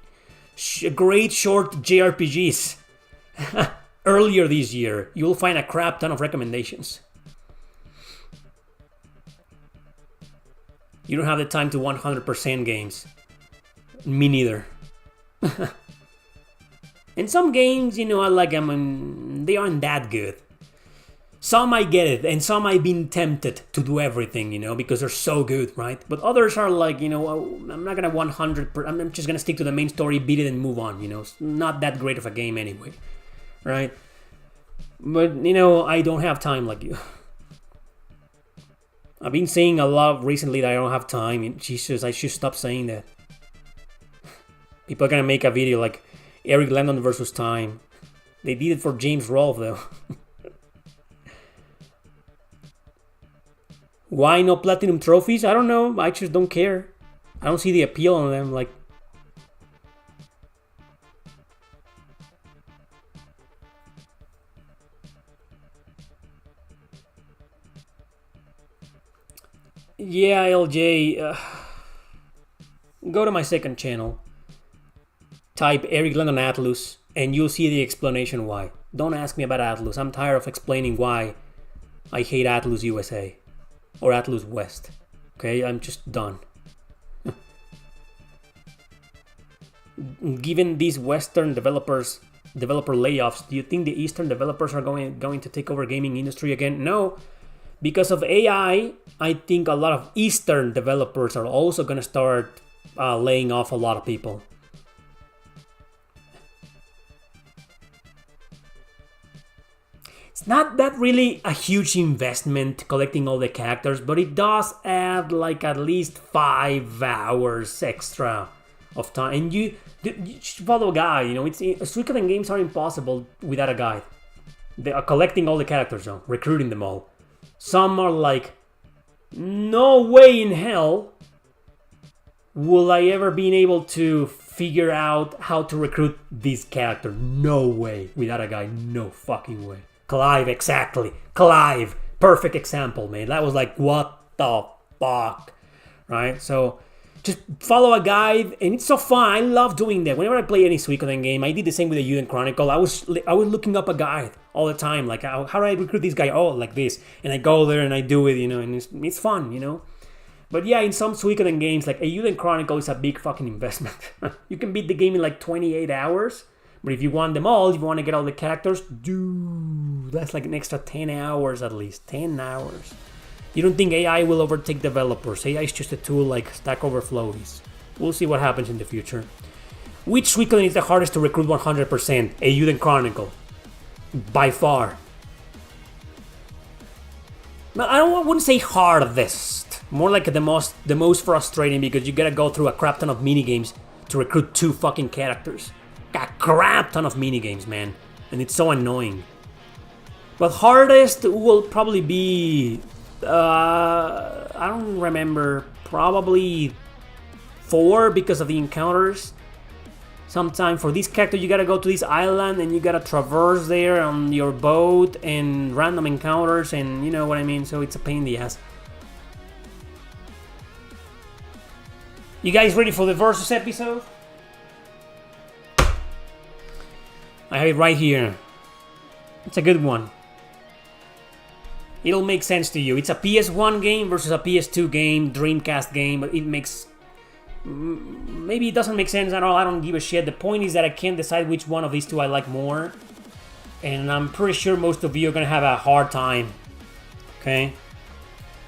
Great Short JRPGs. Earlier this year. You'll find a crap ton of recommendations. You don't have the time to 100% games. Me neither. And some games, you know, I like them and they aren't that good. Some I get it, and some I've been tempted to do everything, you know, because they're so good, right? But others are like, you know, I'm not gonna 100%, I'm just gonna stick to the main story, beat it and move on, you know. It's not that great of a game anyway, right? But, you know, I don't have time like you. I've been saying a lot recently that I don't have time, and Jesus, I should stop saying that. People are gonna make a video like Erick Landon versus time. They did it for James Rolfe though. Why no platinum trophies? I don't know. I just don't care. I don't see the appeal on them. Like, yeah, LJ. Go to my second channel. Type Erick Landon Atlus, and you'll see the explanation why. Don't ask me about Atlus. I'm tired of explaining why I hate Atlus USA. Or Atlus West. Okay, I'm just done. Given these Western developer layoffs, do you think the Eastern developers are going to take over gaming industry again? No. Because of AI, I think a lot of Eastern developers are also going to start laying off a lot of people. It's not that really a huge investment collecting all the characters, but it does add like at least 5 hours extra of time. And you should follow a guide, you know. Suikoden games are impossible without a guide. They are collecting all the characters though, recruiting them all. Some are like no way in hell will I ever be able to figure out how to recruit this character. No way. Without a guide, no fucking way. Clive, exactly. Clive. Perfect example, man. That was like, what the fuck? Right? So, just follow a guide, and it's so fun. I love doing that. Whenever I play any Suikoden game, I did the same with the Yuden Chronicle. I was looking up a guide all the time. Like, how do I recruit this guy? Oh, like this. And I go there and I do it, and it's fun, But yeah, in some Suikoden games, like a Yuden Chronicle is a big fucking investment. You can beat the game in like 28 hours. But if you want them all, if you want to get all the characters, dude, that's like an extra 10 hours at least. 10 hours. You don't think AI will overtake developers. AI is just a tool like Stack Overflow is. We'll see what happens in the future. Which Suikoden is the hardest to recruit 100%? A Yuden Chronicle. By far. Now, I wouldn't say hardest. More like the most frustrating, because you gotta go through a crap ton of minigames to recruit 2 fucking characters. A crap ton of minigames, man. And it's so annoying. But hardest will probably be... I don't remember. Probably 4 because of the encounters. Sometime for this character you gotta go to this island and you gotta traverse there on your boat and random encounters, and you know what I mean, so it's a pain in the ass. You guys ready for the versus episode? I have it right here. It's a good one. It'll make sense to you. It's a PS1 game versus a PS2 game, Dreamcast game, but it makes... Maybe it doesn't make sense at all, I don't give a shit. The point is that I can't decide which one of these 2 I like more. And I'm pretty sure most of you are gonna have a hard time. Okay?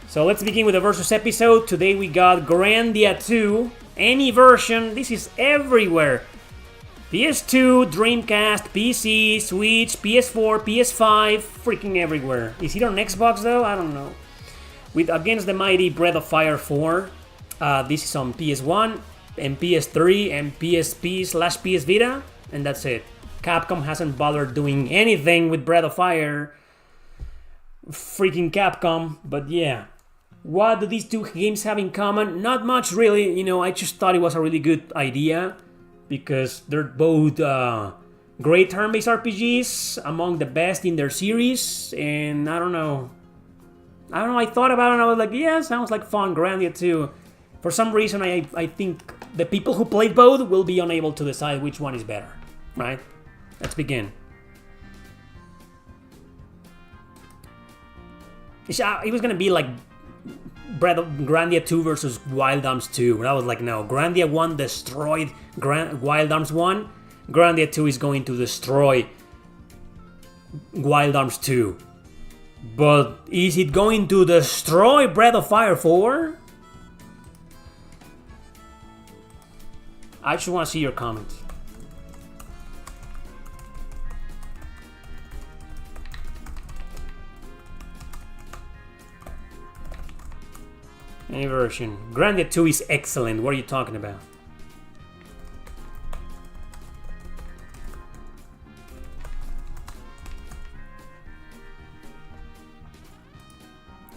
So let's begin with the versus episode. Today we got Grandia 2. Any version. This is everywhere. PS2, Dreamcast, PC, Switch, PS4, PS5, freaking everywhere. Is it on Xbox though? I don't know. With Against the Mighty Breath of Fire 4. This is on PS1 and PS3 and PSP/PS Vita, and that's it. Capcom hasn't bothered doing anything with Breath of Fire. Freaking Capcom, but yeah. What do these 2 games have in common? Not much really, I just thought it was a really good idea. Because they're both great turn-based RPGs, among the best in their series, and I don't know, I thought about it and I was like, yeah, sounds like fun, Grandia 2. For some reason, I think the people who played both will be unable to decide which one is better, right? Let's begin. It was gonna be like Grandia 2 versus Wild Arms 2. And I was like, no, Grandia 1 destroyed Wild Arms 1. Grandia 2 is going to destroy Wild Arms 2. But is it going to destroy Breath of Fire 4? I just want to see your comments. Any version. Grandia 2 is excellent. What are you talking about?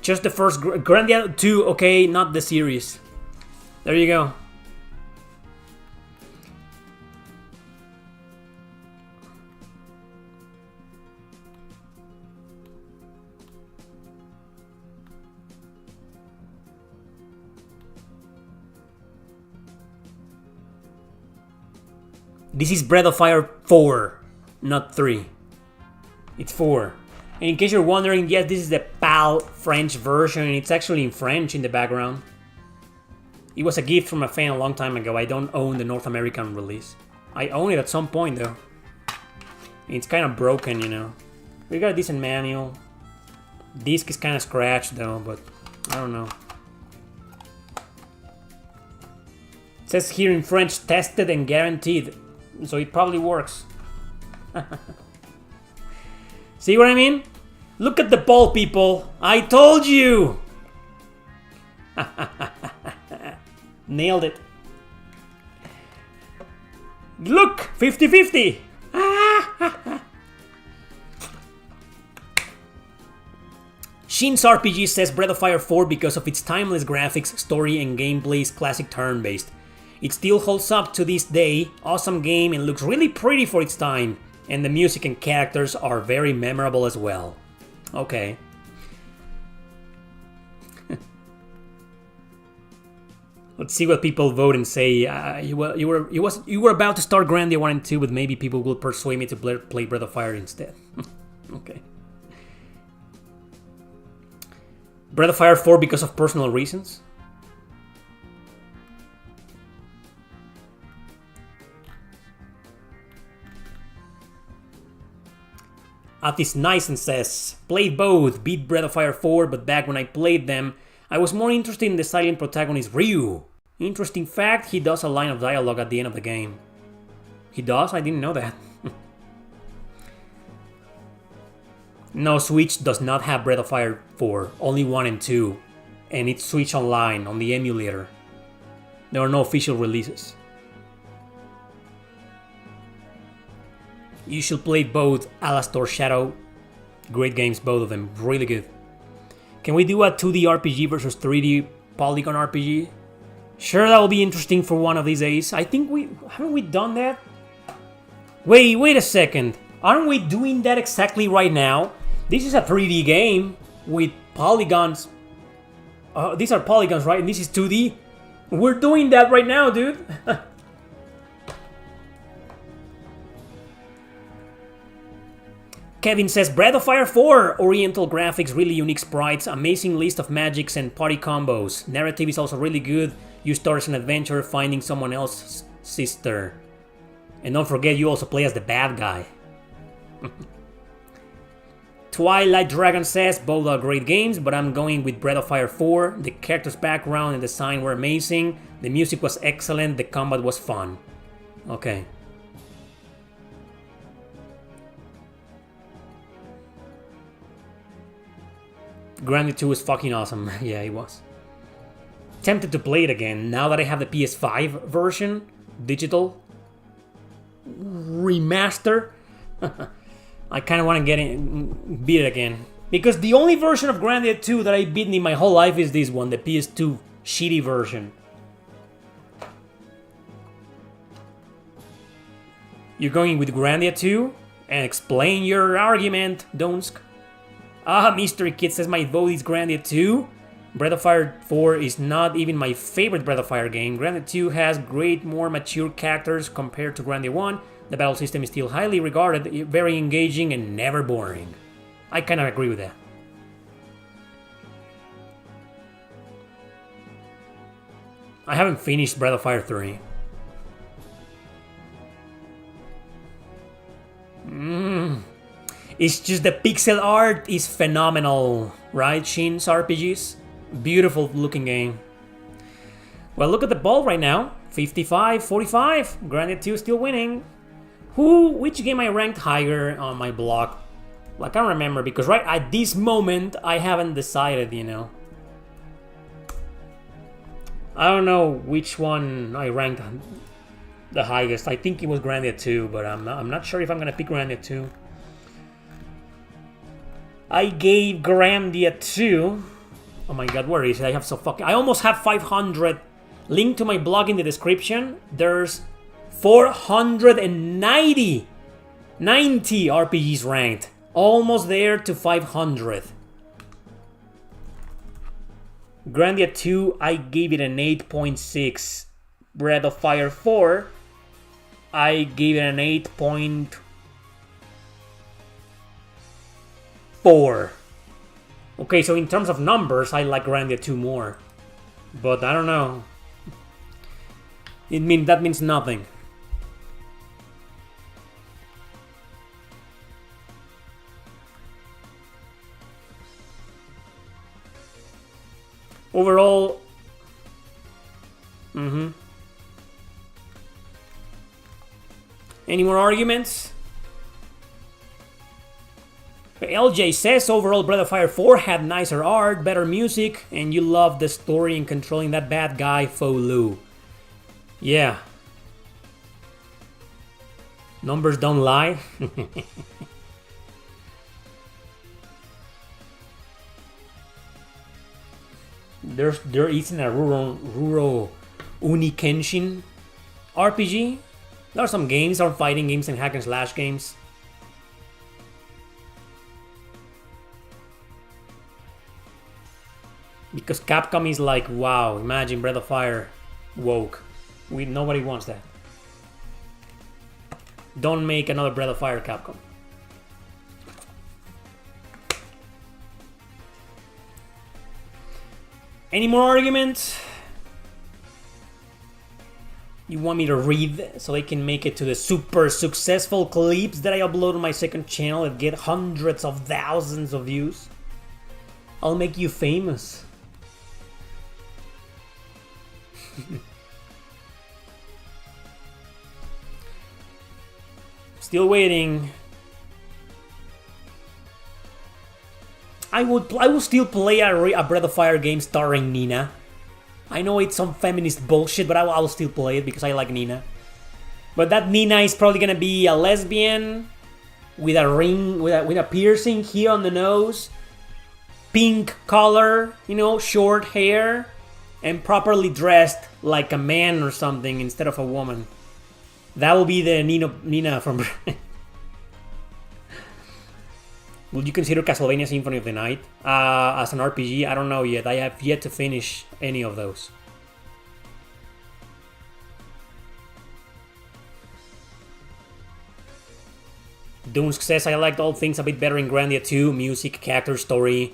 Just the first Grandia 2, okay, not the series. There you go. This is Breath of Fire 4, not 3. It's 4. And in case you're wondering, yes, this is the PAL French version. It's actually in French in the background. It was a gift from a fan a long time ago. I don't own the North American release. I own it at some point, though. It's kind of broken, We got a decent manual. Disc is kind of scratched, though, but I don't know. It says here in French, tested and guaranteed. So it probably works. See what I mean? Look at the ball, people. I told you. Nailed it. Look, 50-50. Shin's RPG says Breath of Fire 4 because of its timeless graphics, story, and gameplay's classic turn-based. It still holds up to this day, awesome game and looks really pretty for its time, and the music and characters are very memorable as well. Okay. Let's see what people vote and say. You were about to start Grandia 1 and 2, but maybe people will persuade me to play Breath of Fire instead. Okay. Breath of Fire 4 because of personal reasons. Atis Nice and says, played both, beat Breath of Fire 4, but back when I played them, I was more interested in the silent protagonist Ryu. Interesting fact, he does a line of dialogue at the end of the game. He does? I didn't know that. No, Switch does not have Breath of Fire 4, only 1 and 2. And it's Switch Online on the emulator. There are no official releases. You should play both. Alastor Shadow. Great games, both of them. Really good. Can we do a 2D RPG versus 3D polygon RPG? Sure, that will be interesting for one of these days. I think haven't we done that? Wait a second. Aren't we doing that exactly right now? This is a 3D game with polygons. These are polygons, right? And this is 2D. We're doing that right now, dude. Kevin says, Breath of Fire 4! Oriental graphics, really unique sprites, amazing list of magics and party combos. Narrative is also really good. You start as an adventure finding someone else's sister. And don't forget, you also play as the bad guy. Twilight Dragon says, both are great games, but I'm going with Breath of Fire 4. The character's background and design were amazing. The music was excellent. The combat was fun. Okay. Grandia 2 is fucking awesome. Yeah, it was. Tempted to play it again now that I have the PS5 version, digital remaster. I kind of want to beat it again, because the only version of Grandia 2 that I beaten in my whole life is this one, the PS2 shitty version. You're going with Grandia 2 and explain your argument, Donsk. Mystery Kid says my vote is Grandia 2. Breath of Fire 4 is not even my favorite Breath of Fire game. Grandia 2 has great, more mature characters compared to Grandia 1. The battle system is still highly regarded, very engaging, and never boring. I kind of agree with that. I haven't finished Breath of Fire 3. It's just the pixel art is phenomenal, right? Shin's RPGs. Beautiful looking game. Well, look at the ball right now. 55-45. Grandia 2 still winning. Which game I ranked higher on my blog? Well, I can't remember, because right at this moment I haven't decided, you know. I don't know which one I ranked the highest. I think it was Grandia 2, but I'm not sure if I'm gonna pick Grandia 2. I gave Grandia 2. Oh my god, where is it? I almost have 500. Link to my blog in the description. There's 490 RPGs ranked. Almost there to 500. Grandia 2, I gave it an 8.6. Breath of Fire 4, I gave it an 8.4. Okay, so in terms of numbers, I like Grandia 2 more. But I don't know. That means nothing. Overall... Any more arguments? LJ says overall Breath of Fire 4 had nicer art, better music, and you loved the story and controlling that bad guy, Fo Lu. Yeah. Numbers don't lie. There isn't a Ruro Unikenshin RPG. There are some games, there are fighting games and hack and slash games. Because Capcom is like, wow, imagine Breath of Fire woke. Nobody wants that. Don't make another Breath of Fire, Capcom. Any more arguments? You want me to read so I can make it to the super successful clips that I upload on my second channel that get hundreds of thousands of views? I'll make you famous. Still waiting. I will still play a Breath of Fire game starring Nina. I know it's some feminist bullshit, but I will still play it because I like Nina. But that Nina is probably gonna be a lesbian with a ring, with a piercing here on the nose, pink color, you know, short hair, and properly dressed like a man or something instead of a woman. That will be the Nina from. Would you consider Castlevania Symphony of the Night as an RPG? I don't know yet. I have yet to finish any of those. Doomsk says, I liked all things a bit better in Grandia 2. Music, character, story.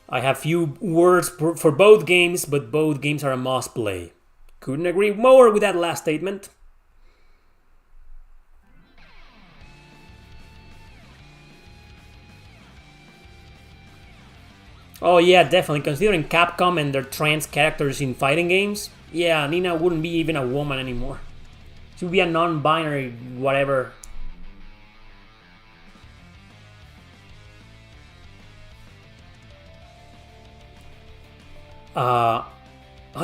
I have few words for both games, but both games are a must play. Couldn't agree more with that last statement. Oh yeah, definitely. Considering Capcom and their trans characters in fighting games, yeah, Nina wouldn't be even a woman anymore. She would be a non-binary whatever. Oh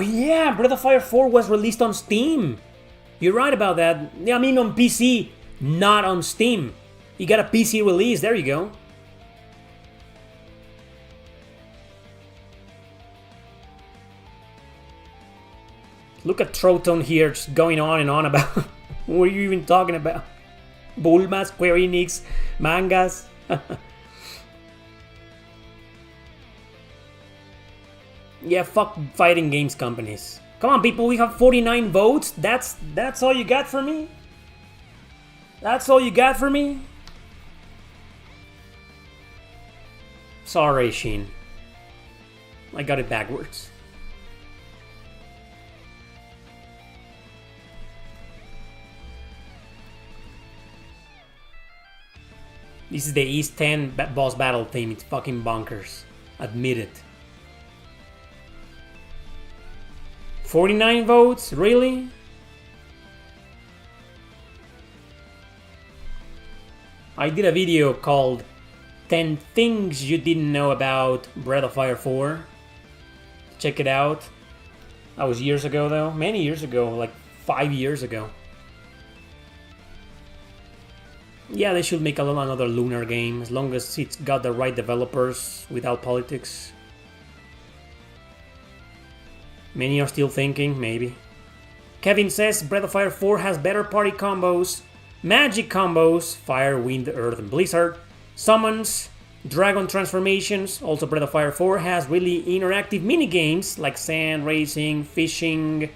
yeah, Breath of Fire 4 was released on Steam. You're right about that. I mean on PC, not on Steam. You got a PC release, there you go. Look at Troton here, just going on and on about what are you even talking about? Bulma, Square Enix, mangas. Yeah, fuck fighting games companies. Come on, people, we have 49 votes. That's all you got for me? That's all you got for me? Sorry, Sheen. I got it backwards. This is the East 10 boss battle theme. It's fucking bonkers. Admit it. 49 votes? Really? I did a video called 10 Things You Didn't Know About Breath of Fire 4. Check it out. That was years ago though. Many years ago. Like 5 years ago. Yeah, they should make another Lunar game, as long as it's got the right developers, without politics. Many are still thinking, maybe. Kevin says, Breath of Fire 4 has better party combos, magic combos, fire, wind, earth, and blizzard, summons, dragon transformations. Also, Breath of Fire 4 has really interactive minigames, like sand racing, fishing,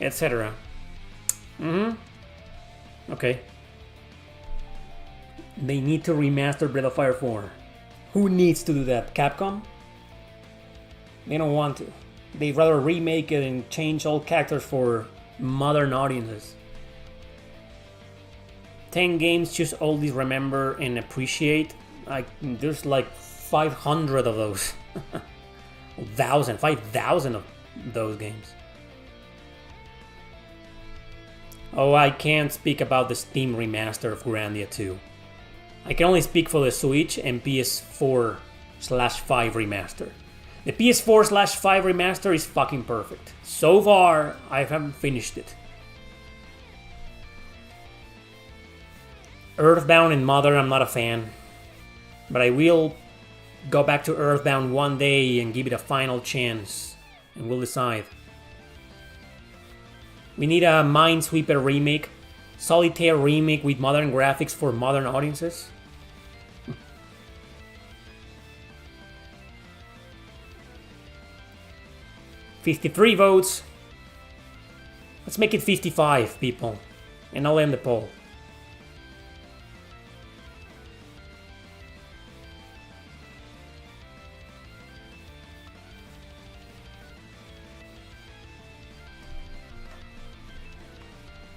etc. Okay. They need to remaster Breath of Fire 4. Who needs to do that? Capcom? They don't want to. They'd rather remake it and change all characters for modern audiences. 10 games just always remember and appreciate. There's like 500 of those. 5,000 of those games. Oh, I can't speak about the Steam remaster of Grandia 2. I can only speak for the Switch and PS4/5 remaster. The PS4/5 remaster is fucking perfect. So far, I haven't finished it. Earthbound and Mother, I'm not a fan. But I will go back to Earthbound one day and give it a final chance, and we'll decide. We need a Minesweeper remake, Solitaire remake with modern graphics for modern audiences. $53 votes. Let's make it 55, people. And I'll end the poll.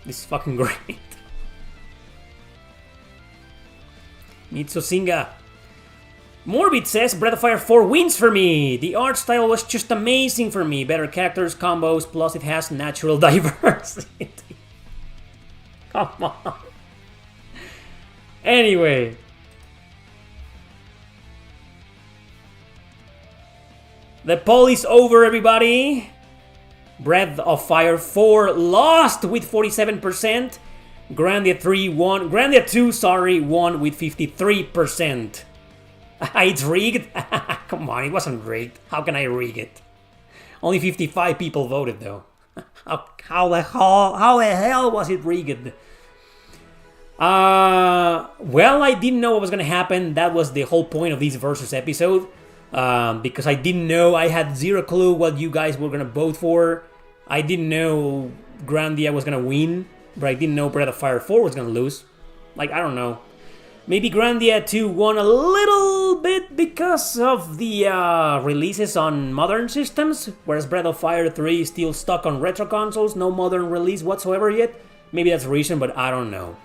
This is fucking great. Mitsusinga. Morbid says Breath of Fire 4 wins for me. The art style was just amazing for me. Better characters, combos, plus it has natural diversity. Come on. Anyway. The poll is over, everybody. Breath of Fire 4 lost with 47%. Grandia 3 won. Grandia 2, sorry, won with 53%. It's rigged? Come on, it wasn't rigged. How can I rig it? Only 55 people voted though. How the hell was it rigged? Well, I didn't know what was gonna happen. That was the whole point of this versus episode. Because I didn't know, I had zero clue what you guys were gonna vote for. I didn't know Grandia was gonna win, but I didn't know Breath of Fire 4 was gonna lose. Like, I don't know. Maybe Grandia 2 won a little bit because of the releases on modern systems, whereas Breath of Fire 3 is still stuck on retro consoles, no modern release whatsoever yet. Maybe that's the reason, but I don't know.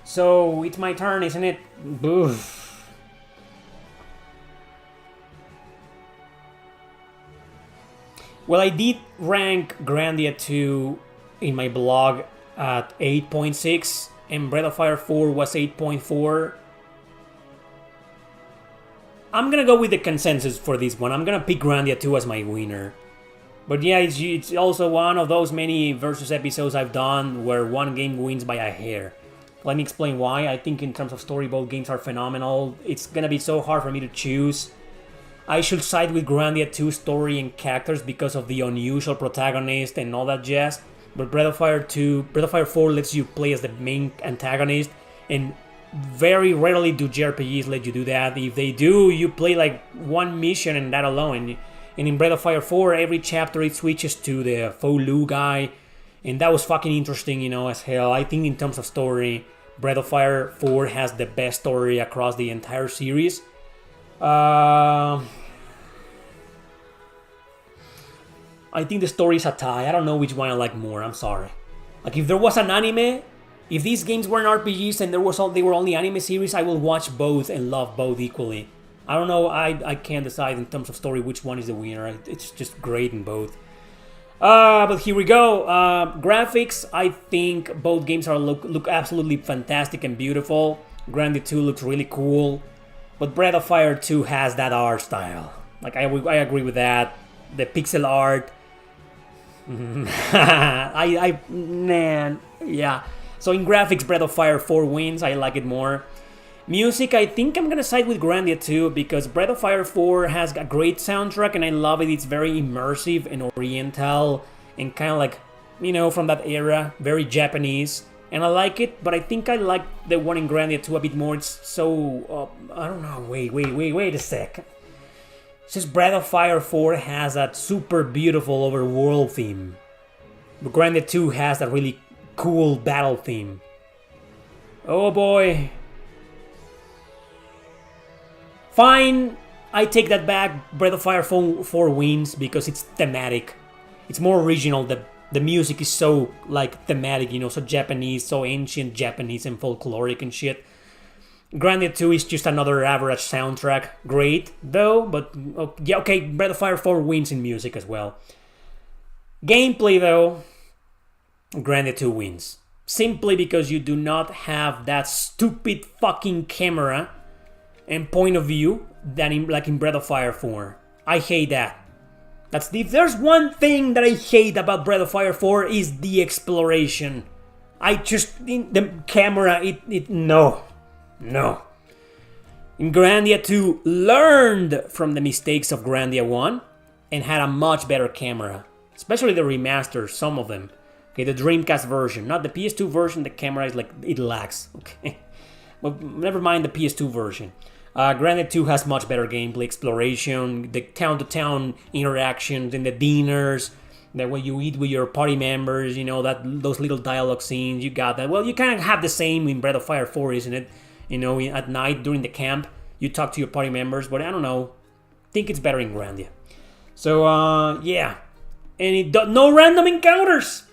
So it's my turn, isn't it? Boof. Well, I did rank Grandia 2 in my blog at 8.6 and Breath of Fire 4 was 8.4. I'm gonna go with the consensus for this one. I'm gonna pick Grandia 2 as my winner. But yeah, it's also one of those many versus episodes I've done where one game wins by a hair. Let me explain why. I think in terms of story, both games are phenomenal. It's gonna be so hard for me to choose. I should side with Grandia 2 story and characters because of the unusual protagonist and all that jazz. But Breath of Fire 4 lets you play as the main antagonist, and very rarely do JRPGs let you do that. If they do, you play like one mission and that alone. And in Breath of Fire 4, every chapter it switches to the Faux Lu guy, and that was fucking interesting, you know, as hell. I think in terms of story, Breath of Fire 4 has the best story across the entire series. I think the story is a tie. I don't know which one I like more. I'm sorry. Like, if there was an anime, if these games weren't RPGs and they were only anime series, I will watch both and love both equally. I don't know. I can't decide in terms of story which one is the winner. It's just great in both. But here we go. Graphics. I think both games look absolutely fantastic and beautiful. Grandia 2 looks really cool, but Breath of Fire 2 has that art style. Like, I agree with that. The pixel art. Man, yeah. So in graphics, Breath of Fire 4 wins. I like it more. Music, I think I'm gonna side with Grandia 2 because Breath of Fire 4 has a great soundtrack and I love it. It's very immersive and oriental and kind of like, you know, from that era, very Japanese. And I like it, but I think I like the one in Grandia 2 a bit more. It's so, I don't know, wait a sec. It's just Breath of Fire 4 has that super beautiful overworld theme. But Grandia 2 has that really cool battle theme. Oh boy. Fine, I take that back. Breath of Fire 4 wins because it's thematic. It's more original. The music is so, like, thematic, you know, so Japanese, so ancient Japanese and folkloric and shit. Grandia 2 is just another average soundtrack. Great, though, but yeah, okay, Breath of Fire 4 wins in music as well. Gameplay, though, Grandia 2 wins. Simply because you do not have that stupid fucking camera and point of view that like in Breath of Fire 4. I hate that. If there's one thing that I hate about Breath of Fire 4 is the exploration. The camera, no. Grandia 2 learned from the mistakes of Grandia 1 and had a much better camera, especially the remaster, some of them. Okay, the Dreamcast version, not the PS2 version, the camera is like, it lags, okay? But never mind the PS2 version. Grandia 2 has much better gameplay, exploration, the town-to-town interactions, and the dinners, that when you eat with your party members, you know, those little dialogue scenes, you got that. Well, you kind of have the same in Breath of Fire 4, isn't it? You know, at night during the camp, you talk to your party members, but I don't know. I think it's better in Grandia. So, yeah. And no random encounters!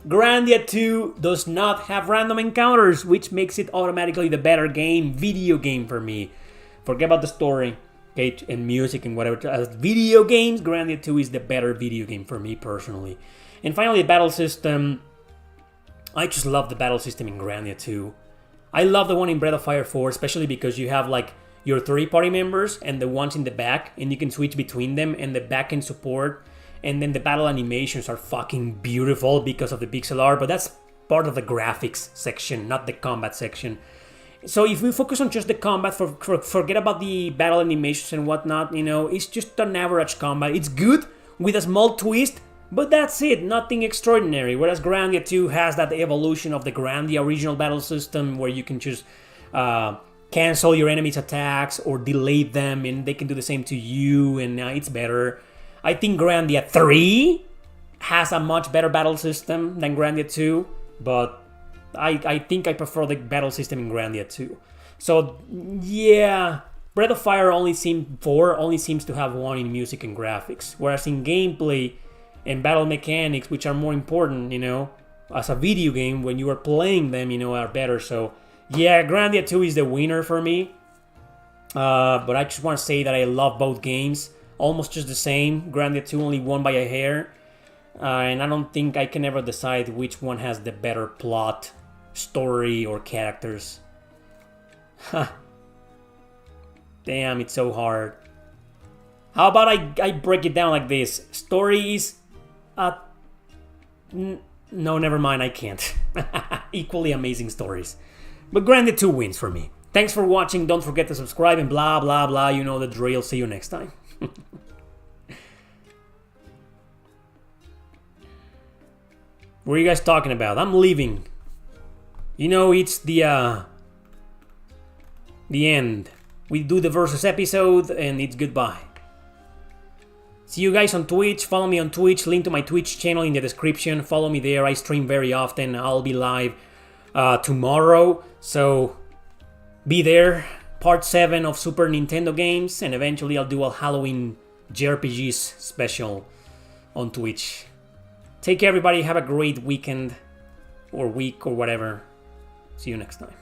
Grandia 2 does not have random encounters, which makes it automatically the better video game for me. Forget about the story, okay, and music and whatever. As video games, Grandia 2 is the better video game for me personally. And finally, the battle system. I just love the battle system in Grandia 2. I love the one in Breath of Fire 4, especially because you have like your 3 party members and the ones in the back, and you can switch between them, and the back end support. And then the battle animations are fucking beautiful because of the pixel art, but that's part of the graphics section, not the combat section. So if we focus on just the combat, forget about the battle animations and whatnot, you know, it's just an average combat. It's good with a small twist, but that's it, nothing extraordinary. Whereas Grandia 2 has that evolution of the Grandia original battle system where you can just cancel your enemies' attacks or delay them, and they can do the same to you, and it's better. I think Grandia 3 has a much better battle system than Grandia 2, but I think I prefer the battle system in Grandia 2. So, yeah, Breath of Fire 4 only seems to have one in music and graphics, whereas in gameplay and battle mechanics, which are more important, you know, as a video game, when you are playing them, you know, are better. So, yeah, Grandia 2 is the winner for me, but I just want to say that I love both games. Almost just the same. Grandia 2 only won by a hair. And I don't think I can ever decide which one has the better plot, story, or characters. Damn, it's so hard. How about I break it down like this? Story is... no, never mind, I can't. Equally amazing stories. But Grandia 2 wins for me. Thanks for watching. Don't forget to subscribe and blah, blah, blah. You know the drill. See you next time. What are you guys talking about? I'm leaving. You know, it's the end. We do the versus episode and it's goodbye. See you guys on Twitch. Follow me on Twitch. Link to my Twitch channel in the description. Follow me there. I stream very often. I'll be live tomorrow. So be there. Part 7 of Super Nintendo games. And eventually I'll do a Halloween JRPGs special on Twitch. Take care, everybody. Have a great weekend or week or whatever. See you next time.